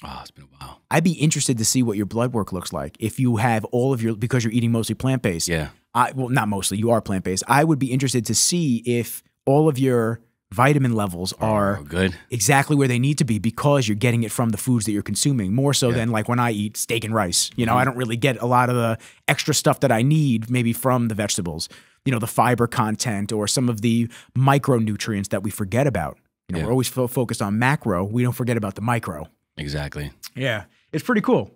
Oh, it's been a while. I'd be interested to see what your blood work looks like if you have all of your, because you're eating mostly plant-based. Yeah. Well, not mostly, you are plant-based. I would be interested to see if all of your vitamin levels are good, exactly where they need to be because you're getting it from the foods that you're consuming, more so than like when I eat steak and rice. You know, I don't really get a lot of the extra stuff that I need maybe from the vegetables, you know, the fiber content or some of the micronutrients that we forget about. You know, we're always focused on macro. We don't forget about the micro. Exactly. Yeah. It's pretty cool.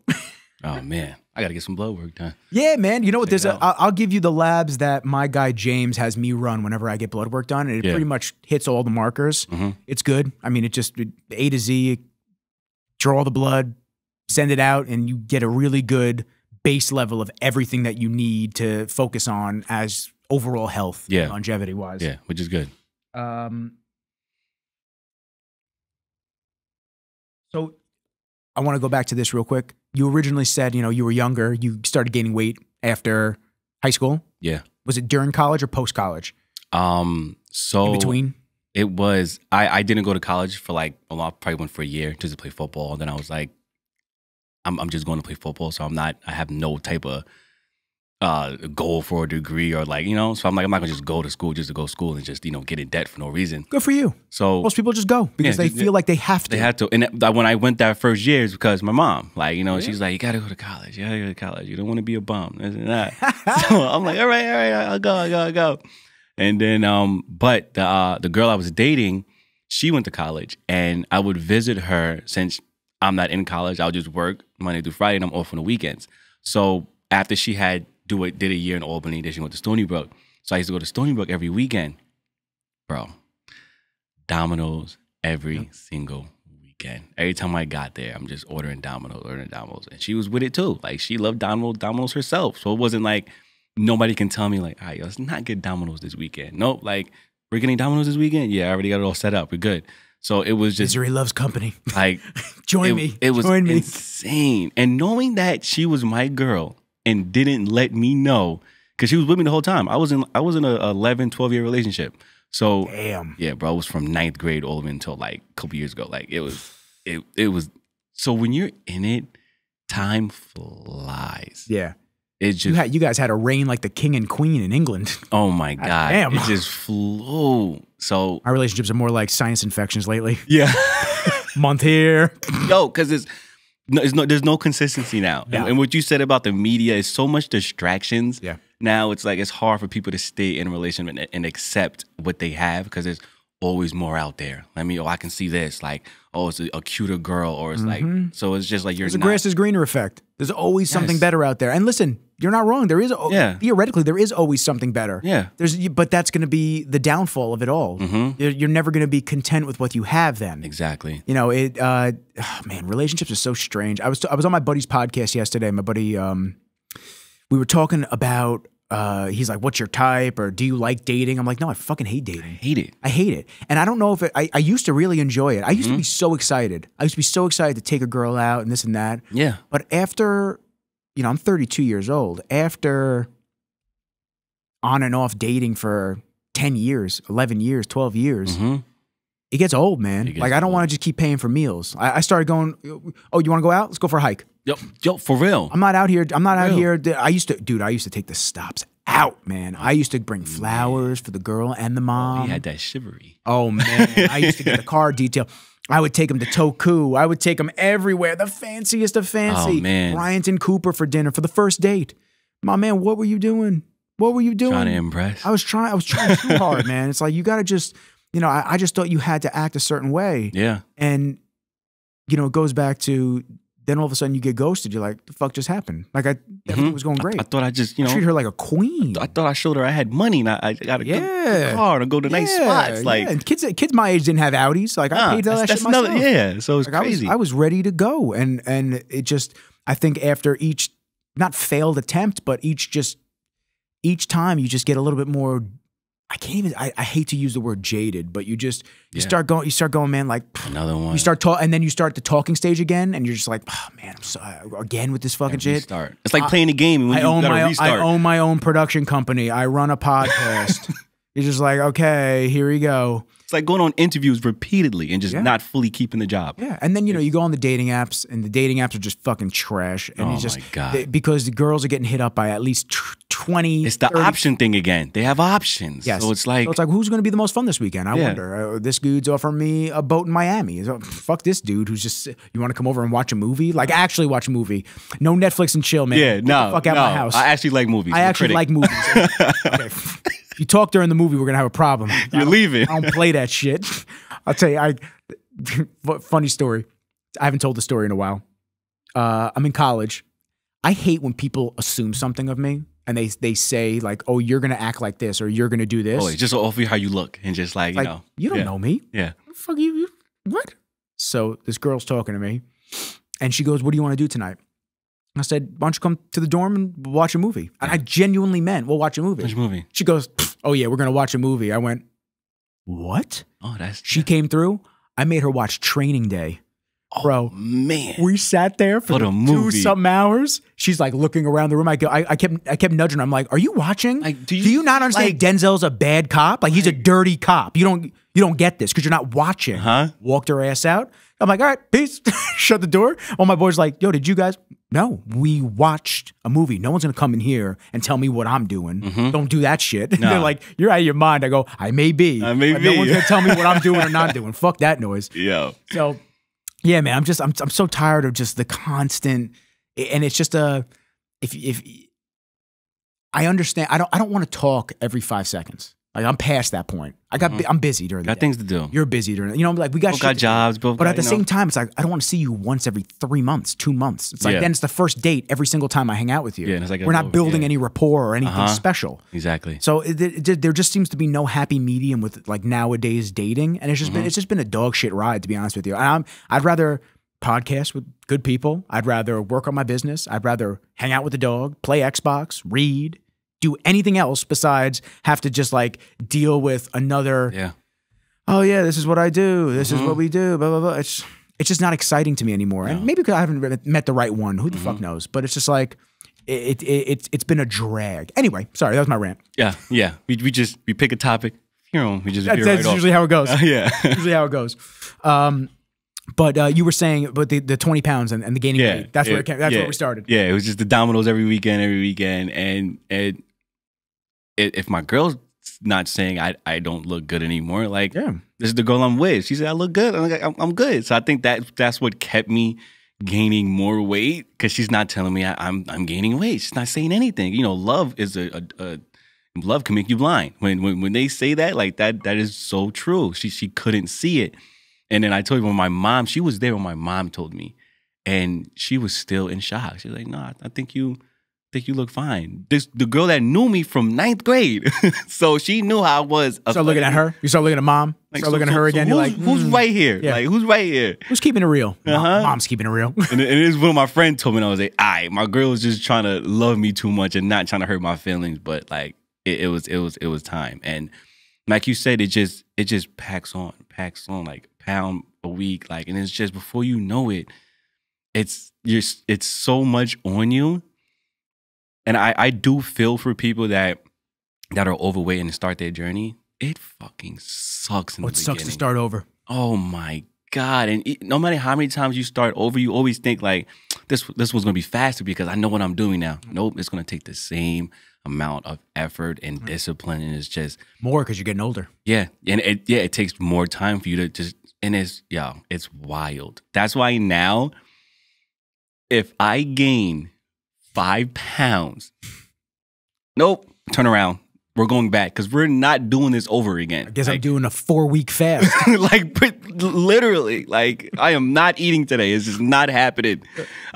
Oh, man. I got to get some blood work done. Yeah, man. You know what? I'll give you the labs that my guy James has me run whenever I get blood work done. And it pretty much hits all the markers. It's good. I mean, it just A to Z, draw the blood, send it out, and you get a really good base level of everything that you need to focus on as overall health, longevity-wise. Yeah, which is good. So I want to go back to this real quick. You originally said, you know, you were younger. You started gaining weight after high school. Yeah. Was it during college or post-college? So in between? It was, I didn't go to college for like, well, I probably went for a year just to play football. And then I was like, I'm just going to play football. So I have no type of goal for a degree or like, you know, so I'm like, I'm not gonna just go to school just to go to school and just, you know, get in debt for no reason. Good for you. So most people just go because they feel like they have to. They had to. And when I went that first year, it's because my mom, like, you know, she's like, you gotta go to college. You gotta go to college. You don't want to be a bum. This and that. So I'm like, all right, I'll go. And then, but the girl I was dating, she went to college, and I would visit her since I'm not in college. I'll just work Monday through Friday, and I'm off on the weekends. So after she did a year in Albany, then she went to Stony Brook. So I used to go to Stony Brook every weekend. Bro, Domino's every single weekend. Every time I got there, I'm just ordering Domino's. And she was with it too. Like, she loved Domino's herself. So it wasn't like nobody can tell me like, all right, let's not get Domino's this weekend. Nope, like, we're getting Domino's this weekend? Yeah, I already got it all set up. We're good. So it was just... Misery loves company. Like, Join me. It was insane. And knowing that she was my girl and didn't let me know, because she was with me the whole time. I was in a 11, 12-year relationship. So, damn. Yeah, bro, it was from 9th grade all the way until like a couple years ago. Like, it was, so when you're in it, time flies. Yeah. It just, you guys had a reign like the king and queen in England. Oh my God. Damn. It just flew. So our relationships are more like sinus infections lately. Yeah. Month here. Yo, because there's no consistency now. Yeah. And what you said about the media is so much distractions. Yeah. Now it's like it's hard for people to stay in a relationship and accept what they have because there's always more out there. I can see this. Like, oh, it's a cuter girl, or it's like, so it's just like There's a grass is greener effect. There's always something better out there. And listen, you're not wrong. There is, theoretically, there is always something better. Yeah. But that's going to be the downfall of it all. You're never going to be content with what you have then. Exactly. You know, man, relationships are so strange. I was on my buddy's podcast yesterday. My buddy, we were talking about, he's like, what's your type? Or do you like dating? I'm like, no, I fucking hate dating. I hate it. And I don't know if I used to really enjoy it. I used to be so excited. I used to be so excited to take a girl out and this and that. Yeah. But after, you know, I'm 32 years old. After on and off dating for 10 years, 11 years, 12 years, it gets old, man. Like, I don't want to just keep paying for meals. I started going, oh, you want to go out? Let's go for a hike. Yo, for real. I'm not out here. I used to take the stops out, man. I used to bring flowers for the girl and the mom. He had that chivalry. Oh, man. I used to get the car detail. I would take him to Toku. I would take him everywhere. The fanciest of fancy. Oh, man. Bryant and Cooper for dinner for the first date. My man, what were you doing? What were you doing? Trying to impress. I was trying too hard, man. It's like, you got to just, you know, I just thought you had to act a certain way. Yeah. And, you know, it goes back to, then all of a sudden you get ghosted. You're like, the fuck just happened? Like, everything was going great. I thought I just, you know, treat her like a queen. I thought I showed her I had money and I got a good car to go to nice spots. Like, and kids my age didn't have Audis. Like, I paid for that shit myself. So it's like, crazy. I was ready to go. And it just, I think after each, not failed attempt, but each time you just get a little bit more, I hate to use the word jaded, but you start going, man, like another one. You start the talking stage again, and you're just like, oh man, I'm so again with this fucking shit. Restart. It's like playing a game when you gotta restart. I own my own production company. I run a podcast. You're just like, okay, here we go. It's like going on interviews repeatedly and just not fully keeping the job. Yeah, and then, you know, you go on the dating apps, and the dating apps are just fucking trash. And oh my God. Because the girls are getting hit up by at least 20, It's the 30. option thing again. They have options. Yes. So it's like, who's going to be the most fun this weekend? I wonder. This dude's offering me a boat in Miami. So, fuck this dude who's just, you want to come over and watch a movie? Like, actually watch a movie. No Netflix and chill, man. Yeah, Get the fuck out of my house. I actually like movies. I actually like movies. Okay. If you talk during the movie, we're going to have a problem. You're leaving. I don't play that shit. I'll tell you, funny story. I haven't told the story in a while. I'm in college. I hate when people assume something of me and they say like, oh, you're going to act like this or you're going to do this. Oh, just off of how you look and just like, you know. You don't know me. Yeah. Fuck you. What? So this girl's talking to me and she goes, what do you want to do tonight? I said, why don't you come to the dorm and watch a movie? And I genuinely meant, we'll watch a movie. Which movie? She goes, oh yeah, we're going to watch a movie. I went, what? Oh, She came through. I made her watch Training Day. Bro, man, we sat there for the 2-something hours. She's like looking around the room. I kept nudging her. I'm like, are you watching? Like, do you not understand? Like, Denzel's a bad cop. Like, he's a dirty cop. You don't get this because you're not watching. Walked her ass out. I'm like, all right, peace. Shut the door. All my boys like, yo, did you guys? No, we watched a movie. No one's gonna come in here and tell me what I'm doing. Don't do that shit. No. They're like, you're out of your mind. I go, I may be. No one's gonna tell me what I'm doing or not doing. Fuck that noise. Yeah. So, yeah, man, I'm so tired of just the constant, and it's just if I understand, I don't want to talk every 5 seconds. Like, I'm past that point. I'm busy during the day. Got things to do. You're busy during, you know, like we got jobs, but at the same time, it's like, I don't want to see you once every 3 months, 2 months. It's like, then it's the first date every single time I hang out with you. Yeah, and it's like, we're not building any rapport or anything special. Exactly. So there just seems to be no happy medium with like nowadays dating. And it's just been a dog shit ride, to be honest with you. And I'd rather podcast with good people. I'd rather work on my business. I'd rather hang out with the dog, play Xbox, read, do anything else besides have to just like deal with another, oh yeah, this is what I do. This is what we do, blah, blah, blah. It's just not exciting to me anymore. No. And maybe because I haven't met the right one. Who the fuck knows? But it's just like, it's been a drag. Anyway, sorry, that was my rant. Yeah. We pick a topic, you know, we just that's usually how it goes. Yeah. Usually how it goes. But you were saying about the 20 pounds and the gaining weight. That's where it came, that's where we started. Yeah, it was just the dominoes every weekend. And if my girl's not saying I don't look good anymore, like, this is the girl I'm with. She said I look good. I'm like, I'm good. So I think that's what kept me gaining more weight, because she's not telling me I'm gaining weight. She's not saying anything. You know, love is love can make you blind. When they say that, like that is so true. She couldn't see it. And then I told you when my mom, she was there when my mom told me, and she was still in shock. She was like, "No, I think you look fine." The girl that knew me from 9th grade, so she knew how I was. Start looking at her. You start looking at mom. Like, start looking at her again. You're like, who's right here? Yeah. Like, who's right here? Who's keeping it real? Mom's keeping it real. And it is when my friend told me, and I was like, "All right, my girl was just trying to love me too much and not trying to hurt my feelings." But like, it was time. And like you said, it just packs on, like pound a week, like, and it's just before you know it, it's so much on you. And I do feel for people that are overweight and start their journey. It fucking sucks in the beginning. It sucks to start over. Oh my God. And no matter how many times you start over, you always think like, this was going to be faster because I know what I'm doing now. Nope, it's going to take the same amount of effort and discipline, and it's just more because you're getting older. Yeah, and it takes more time for you to just, and it's wild. That's why now, if I gain 5 pounds, nope, turn around. We're going back because we're not doing this over again. I guess I'm doing a 4-week fast. Like, literally, like, I am not eating today. It's just not happening.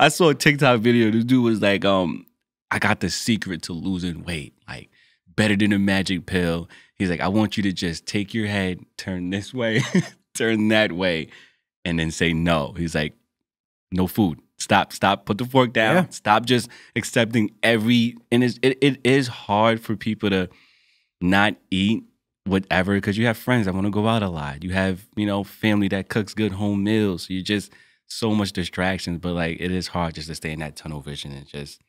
I saw a TikTok video. This dude was like, I got the secret to losing weight, like better than a magic pill. He's like, I want you to just take your head, turn this way, turn that way, and then say no. He's like, no food. Stop, put the fork down. Yeah. Stop just accepting and it is hard for people to not eat whatever, because you have friends that want to go out a lot. You have, family that cooks good home meals. So you just so much distractions, but like it is hard just to stay in that tunnel vision and just,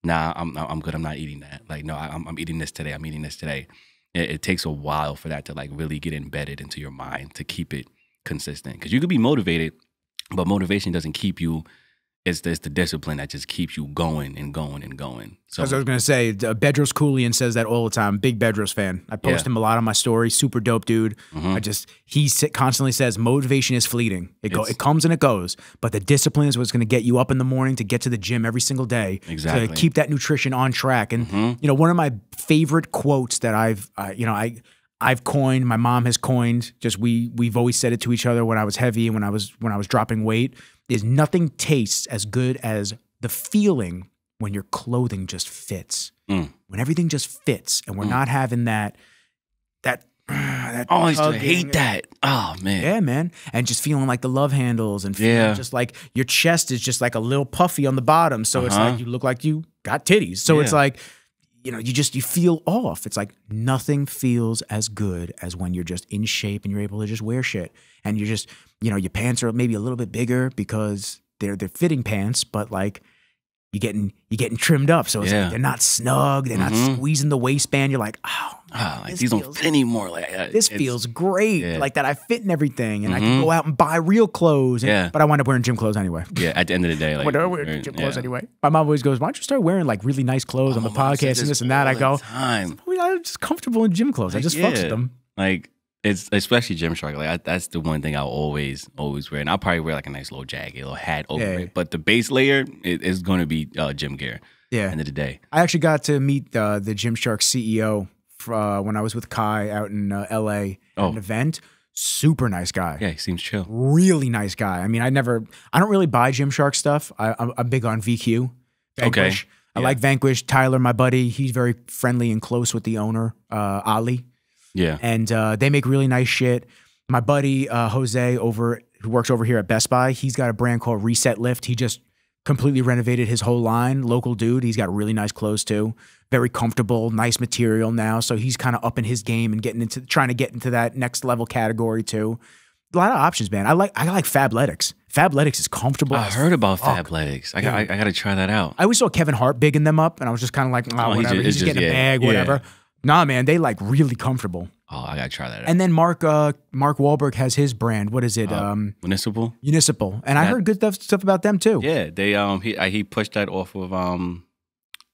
nah, I'm good. I'm not eating that. Like, no, I'm eating this today. I'm eating this today. It takes a while for that to like really get embedded into your mind to keep it consistent, because you could be motivated, but motivation doesn't keep you. It's the discipline that just keeps you going and going and going. So, as I was going to say, Bedros Keuilian says that all the time. Big Bedros fan. I post him a lot on my story. Super dope dude. He constantly says motivation is fleeting. It comes and it goes. But the discipline is what's going to get you up in the morning to get to the gym every single day. Exactly. To keep that nutrition on track. And one of my favorite quotes that I've coined, my mom has coined, just we've always said it to each other when I was heavy and when I was dropping weight, is nothing tastes as good as the feeling when your clothing just fits. When everything just fits and we're not having that I used to hate that. Oh man. Yeah, man. And just feeling like the love handles and feeling just like your chest is just like a little puffy on the bottom. So it's like you look like you got titties. So it's like, you feel off. It's like nothing feels as good as when you're just in shape and you're able to just wear shit. And you're just, your pants are maybe a little bit bigger because they're fitting pants, but like you're getting trimmed up. So it's like they're not snug, they're not squeezing the waistband. You're like, oh, man, like these don't fit anymore. Like this feels great. Like that I fit in everything and I can go out and buy real clothes. But I wind up wearing gym clothes anyway. Yeah, at the end of the day. Like, I wear gym clothes anyway. My mom always goes, why don't you start wearing like really nice clothes on the podcast and this and that? I go, I'm just comfortable in gym clothes. I just fucks with them. Like, it's especially Gymshark. Like that's the one thing I'll always wear, and I'll probably wear like a nice little jacket, a little hat over it. But the base layer is going to be gym gear. Yeah. End of the day. I actually got to meet the Gymshark CEO when I was with Kai out in L.A. at an event. Super nice guy. Yeah, he seems chill. Really nice guy. I mean, I don't really buy Gymshark stuff. I'm big on VQ. Vanquish. Okay. I like Vanquish. Tyler, my buddy, he's very friendly and close with the owner, Ali. Yeah. And they make really nice shit. My buddy, Jose, who works over here at Best Buy, he's got a brand called Reset Lift. He just completely renovated his whole line. Local dude. He's got really nice clothes too. Very comfortable, nice material now. So he's kind of upping his game and trying to get into that next level category too. A lot of options, man. I like Fabletics. Fabletics is comfortable. I heard about Fabletics. I got to try that out. I always saw Kevin Hart bigging them up, and I was just kind of like, whatever. He's just getting a bag, whatever. Nah, man, they like really comfortable. Oh, I gotta try that out. And then Mark Wahlberg has his brand. What is it? Municipal. And I heard good stuff about them too. Yeah, they he pushed that off of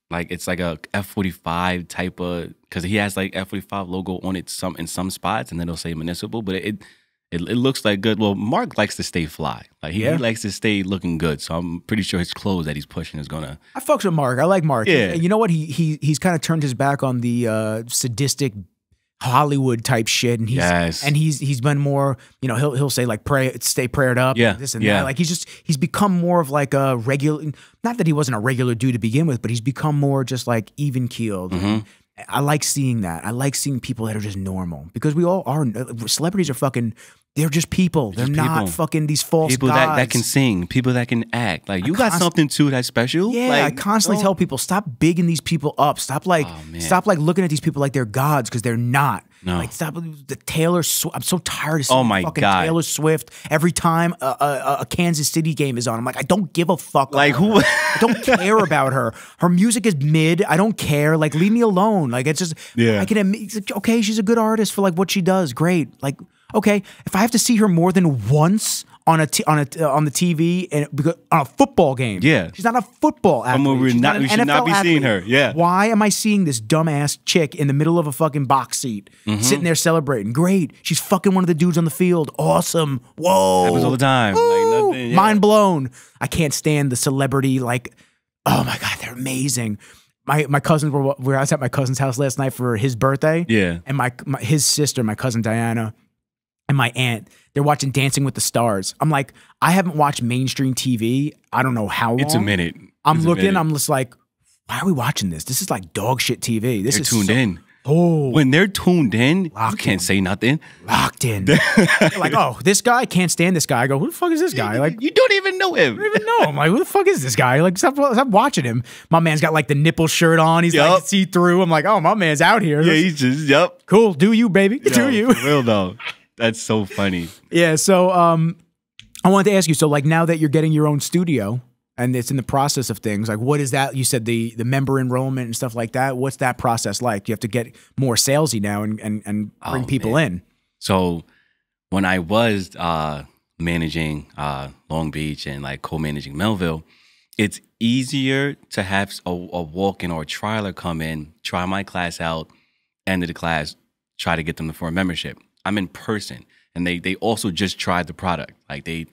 like it's like a F45 type of, because he has like F45 logo on it in some spots, and then they'll say municipal, but it looks like good. Well, Mark likes to stay fly. Like he likes to stay looking good. So I'm pretty sure his clothes that he's pushing is gonna. I fucks with Mark. I like Mark. Yeah. You know what? He's kind of turned his back on the sadistic Hollywood type shit, and he's been more, you know, he'll say like stay prayed up, yeah, this and yeah. that. Like he's become more of like a regular, not that he wasn't a regular dude to begin with, but he's become more just like even keeled. Mm-hmm. I like seeing that. I like seeing people that are just normal, because we all are. Celebrities are fucking. They're just people. They're not fucking these false people gods. that can sing, people that can act. Like you got something too that's special. Yeah, like, I constantly tell people, stop bigging these people up. Stop like looking at these people like they're gods, because they're not. No. Like stop the Taylor Swift. I'm so tired of seeing fucking Taylor Swift every time a Kansas City game is on. I'm like, I don't give a fuck. Like who? I don't care about her. Her music is mid. I don't care. Like leave me alone. Like it's just I can admit, it's like, okay, she's a good artist for like what she does. Great. Like okay, if I have to see her more than once on the TV and on a football game, she's not a football athlete. We should not be seeing her. Yeah. Why am I seeing this dumbass chick in the middle of a fucking box seat, sitting there celebrating? Great, she's fucking one of the dudes on the field. Awesome. Whoa, happens all the time. Like nothing. Yeah. Mind blown. I can't stand the celebrity. Like, oh my god, they're amazing. My cousins were I was at my cousin's house last night for his birthday. Yeah, and his sister, my cousin Diana, and my aunt, they're watching Dancing with the Stars. I'm like, I haven't watched mainstream TV. I don't know how long. It's a minute. I'm just like, why are we watching this? This is like dog shit TV. They're tuned in. Oh. When they're tuned in, you can't say nothing. Locked in. Like, oh, this guy, can't stand this guy. I go, who the fuck is this guy? Like, you don't even know him. I don't even know him. Like, who the fuck is this guy? Like, stop watching him. My man's got like the nipple shirt on. He's like see-through. I'm like, oh, my man's out here. Yeah, he's just, cool. Do you, baby. Do you. For real though. That's so funny. Yeah, so I wanted to ask you, so like now that you're getting your own studio and it's in the process of things, like what is that? You said the member enrollment and stuff like that. What's that process like? You have to get more salesy now and bring people in. So when I was managing Long Beach and like co-managing Melville, it's easier to have a walk-in or a trialer come in, try my class out, end of the class, try to get them for a membership. I'm in person, and they also just tried the product. Like they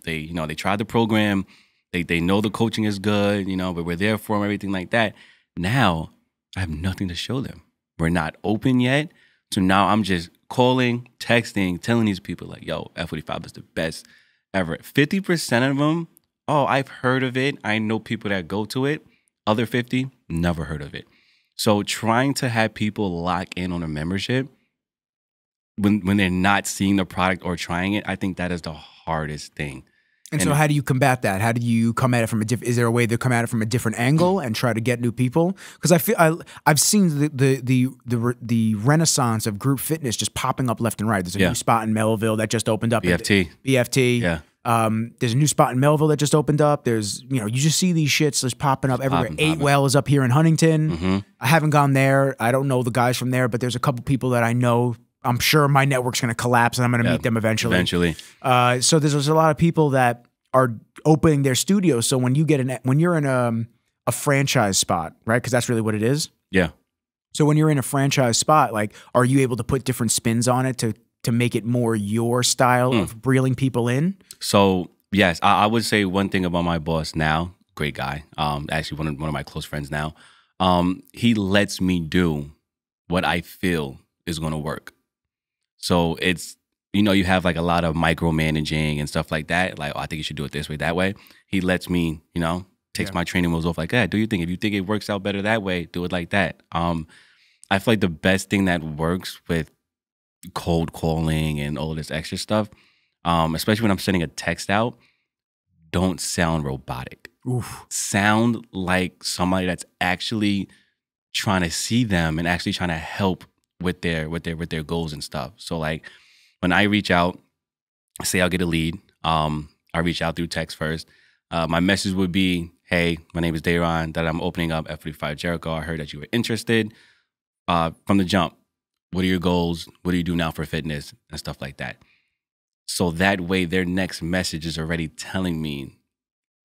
tried the program. They know the coaching is good, but we're there for them, everything like that. Now I have nothing to show them. We're not open yet. So now I'm just calling, texting, telling these people like, yo, F45 is the best ever. 50% of them, oh, I've heard of it. I know people that go to it. Other 50, never heard of it. So trying to have people lock in on a membership when they're not seeing the product or trying it, I think that is the hardest thing. And so how do you combat that? How do you come at it from is there a way to come at it from a different angle and try to get new people? Because I feel I've seen the renaissance of group fitness just popping up left and right. There's a new spot in Melville that just opened up. BFT. Yeah. There's a new spot in Melville that just opened up. There's, you just see these shits just popping up everywhere. Eight Well is up here in Huntington. I haven't gone there. I don't know the guys from there, but there's a couple people that I know. I'm sure my network's going to collapse and I'm going to meet them eventually. So there's a lot of people that are opening their studios. So when you're in a franchise spot, right? Because that's really what it is. Yeah. So when you're in a franchise spot, like, are you able to put different spins on it to make it more your style of reeling people in? So yes, I would say one thing about my boss now, great guy, actually one of my close friends now, he lets me do what I feel is going to work. So it's, you have like a lot of micromanaging and stuff like that. Like, oh, I think you should do it this way, that way. He lets me, takes my training wheels off like that. Do you think, if you think it works out better that way, do it like that. I feel like the best thing that works with cold calling and all of this extra stuff, especially when I'm sending a text out, don't sound robotic. Oof. Sound like somebody that's actually trying to see them and actually trying to help with their goals and stuff. So like when I reach out, say I'll get a lead, I reach out through text first. My message would be, hey, my name is Dayron, that I'm opening up F45 Jericho. I heard that you were interested. From the jump, what are your goals? What do you do now for fitness and stuff like that? So that way their next message is already telling me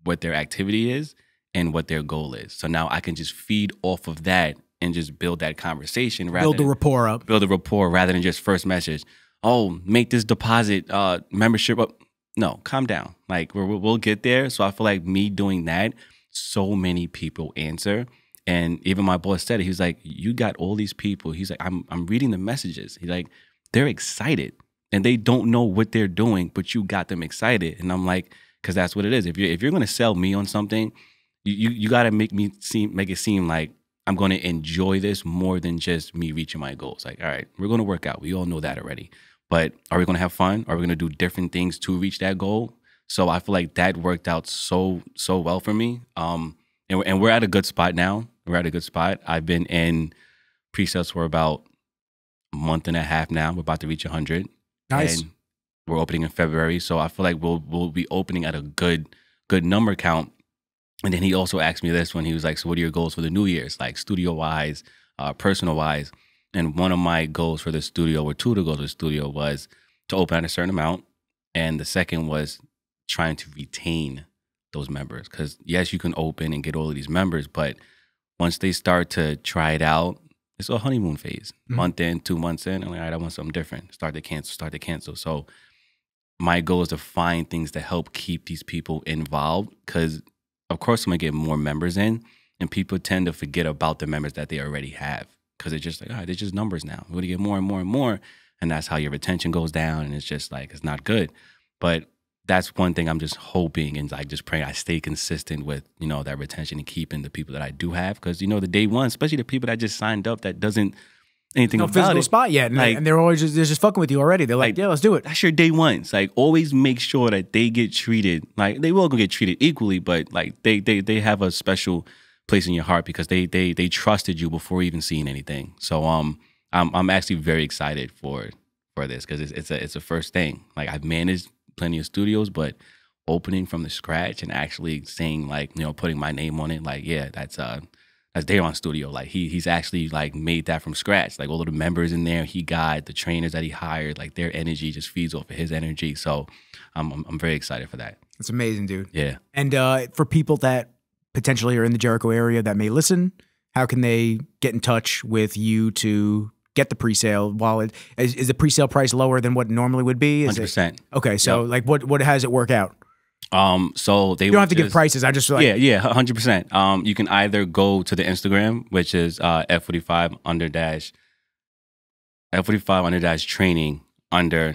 what their activity is and what their goal is. So now I can just feed off of that and just build that conversation. Build the rapport up. Build a rapport rather than just first message. Oh, make this deposit, membership up. No, calm down. Like we'll get there. So I feel like me doing that, so many people answer. And even my boss said it. He was like, you got all these people. He's like, I'm reading the messages. He's like, they're excited and they don't know what they're doing, but you got them excited. And I'm like, because that's what it is. If you're going to sell me on something, you got to make it seem like I'm going to enjoy this more than just me reaching my goals. Like, all right, we're going to work out. We all know that already. But are we going to have fun? Are we going to do different things to reach that goal? So I feel like that worked out so well for me. And we're at a good spot now. We're at a good spot. I've been in pre-sales for about a month and a half now. We're about to reach 100. Nice. And we're opening in February. So I feel like we'll be opening at a good number count. And then he also asked me this when he was like, so what are your goals for the New Year's? Like studio-wise, personal-wise. And one of my goals for the studio, or two of the goals for the studio, was to open at a certain amount. And the second was trying to retain those members. Because yes, you can open and get all of these members, but once they start to try it out, it's a honeymoon phase. Month in, 2 months in, I'm like, all right, I want something different. Start to cancel. So my goal is to find things to help keep these people involved, because of course I'm gonna get more members in, and people tend to forget about the members that they already have, because they're just like, all right, they're just numbers now. We're gonna get more and more and more, and that's how your retention goes down, and it's just like, it's not good. But that's one thing I'm just hoping and like just praying I stay consistent with, you know, that retention and keeping the people that I do have. Because, you know, the day one, especially the people that just signed up that doesn't anything no about physical it. spot yet. And they're always they're just fucking with you already. They're like, yeah, let's do it. That's your day ones. Like, always make sure that they get treated, like they will get treated equally, but like they have a special place in your heart because they trusted you before even seeing anything. So I'm actually very excited for this, because it's a first thing. Like, I've managed plenty of studios, but opening from the scratch and actually saying, like, you know, putting my name on it, like, yeah, that's Dayron studio. Like, he's actually like made that from scratch. Like, all of the members in there, he got the trainers that he hired, like their energy just feeds off of his energy. So I'm very excited for that. It's amazing, dude. Yeah. And for people that potentially are in the Jericho area that may listen, how can they get in touch with you to get the pre-sale? While is the pre-sale price lower than what it normally would be? 100%. Okay, so like what how does it work out? So they you don't have to give prices. I just like, yeah, 100%. You can either go to the Instagram, which is F45 _ training under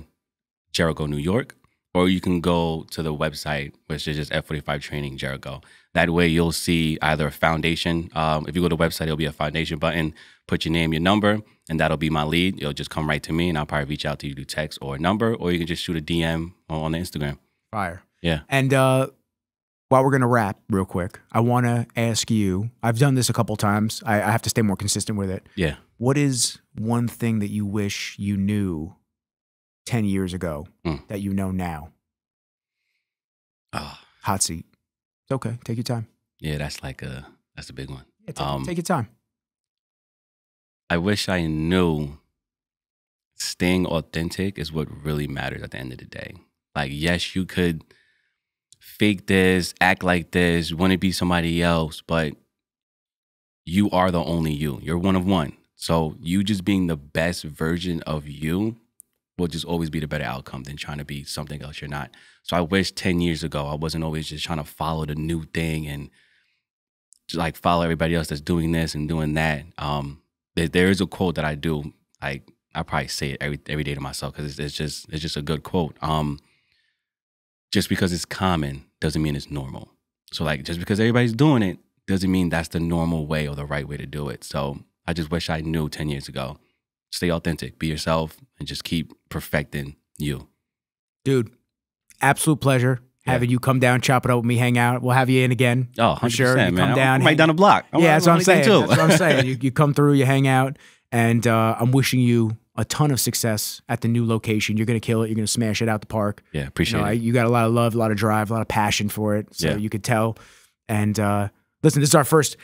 Jericho, New York, or you can go to the website, which is just F45 training Jericho. That way you'll see either a foundation. If you go to the website, it'll be a foundation button. Put your name, your number, and that'll be my lead. It'll just come right to me, and I'll probably reach out to you through text or number, or you can just shoot a DM on the Instagram. Fire. Yeah. And while we're going to wrap real quick, I want to ask you, I've done this a couple times. I have to stay more consistent with it. Yeah. What is one thing that you wish you knew 10 years ago that you know now? Hot seat. It's okay. Take your time. Yeah, that's a big one. Yeah, take your time. I wish I knew staying authentic is what really matters at the end of the day. Like, yes, you could fake this, act like this, want to be somebody else, but you are the only you. You're one of one. So you just being the best version of you will just always be the better outcome than trying to be something else you're not. So I wish 10 years ago I wasn't always just trying to follow the new thing and just like follow everybody else that's doing this and doing that. There is a quote that I do. I probably say it every day to myself because it's just a good quote. Just because it's common doesn't mean it's normal. So like, just because everybody's doing it doesn't mean that's the normal way or the right way to do it. So I just wish I knew 10 years ago. Stay authentic, be yourself, and just keep perfecting you. Dude, absolute pleasure having you come down, chop it up with me, hang out. We'll have you in again. Oh, 100%, sure. man. Come down, I'm right down the block. Yeah, that's what I'm saying. That's what I'm saying. You come through, you hang out, and I'm wishing you a ton of success at the new location. You're going to kill it. You're going to smash it out the park. Yeah, appreciate it. You got a lot of love, a lot of drive, a lot of passion for it. So you could tell. And listen, this is our first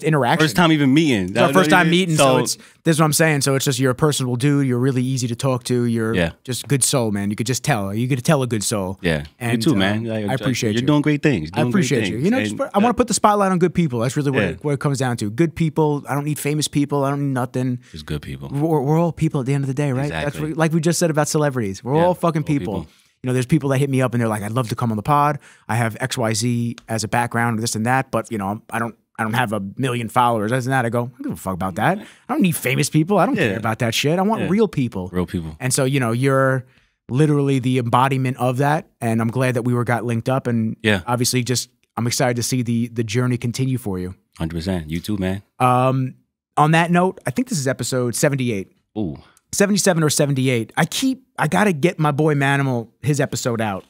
interaction. First time even meeting. It's our first time meeting. So this is what I'm saying. So it's just, you're a personable dude. You're really easy to talk to. You're just a good soul, man. You could just tell. You could tell a good soul. Yeah, and, you too, man. I appreciate you. You're doing great things. I appreciate you. You know, I want to put the spotlight on good people. That's really what it comes down to. Good people. I don't need famous people. I don't need nothing. Just good people. We're all people at the end of the day, right? Exactly. That's like we just said about celebrities. We're all fucking people. You know, there's people that hit me up and they're like, I'd love to come on the pod. I have XYZ as a background, this and that, but you know, I don't I don't have 1 million followers. As that, I go, I don't give a fuck about that. I don't need famous people. I don't care about that shit. I want real people. Real people. And so, you know, you're literally the embodiment of that. And I'm glad that we got linked up. And obviously just, I'm excited to see the journey continue for you. 100%. You too, man. On that note, I think this is episode 78. Ooh. 77 or 78. I got to get my boy Manimal, his episode out.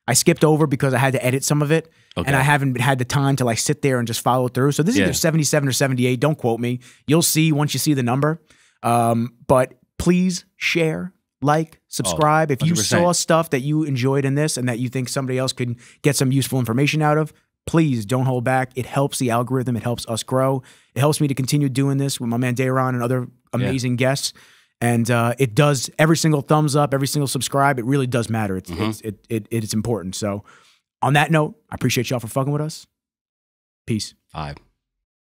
I skipped over because I had to edit some of it. Okay. And I haven't had the time to like sit there and just follow through. So this is either 77 or 78. Don't quote me. You'll see once you see the number. But please share, like, subscribe. If you saw stuff that you enjoyed in this and that you think somebody else could get some useful information out of, please don't hold back. It helps the algorithm. It helps us grow. It helps me to continue doing this with my man Dayron and other amazing guests. And it does every single thumbs up, every single subscribe. It really does matter. It's important. So on that note, I appreciate y'all for fucking with us. Peace. 5.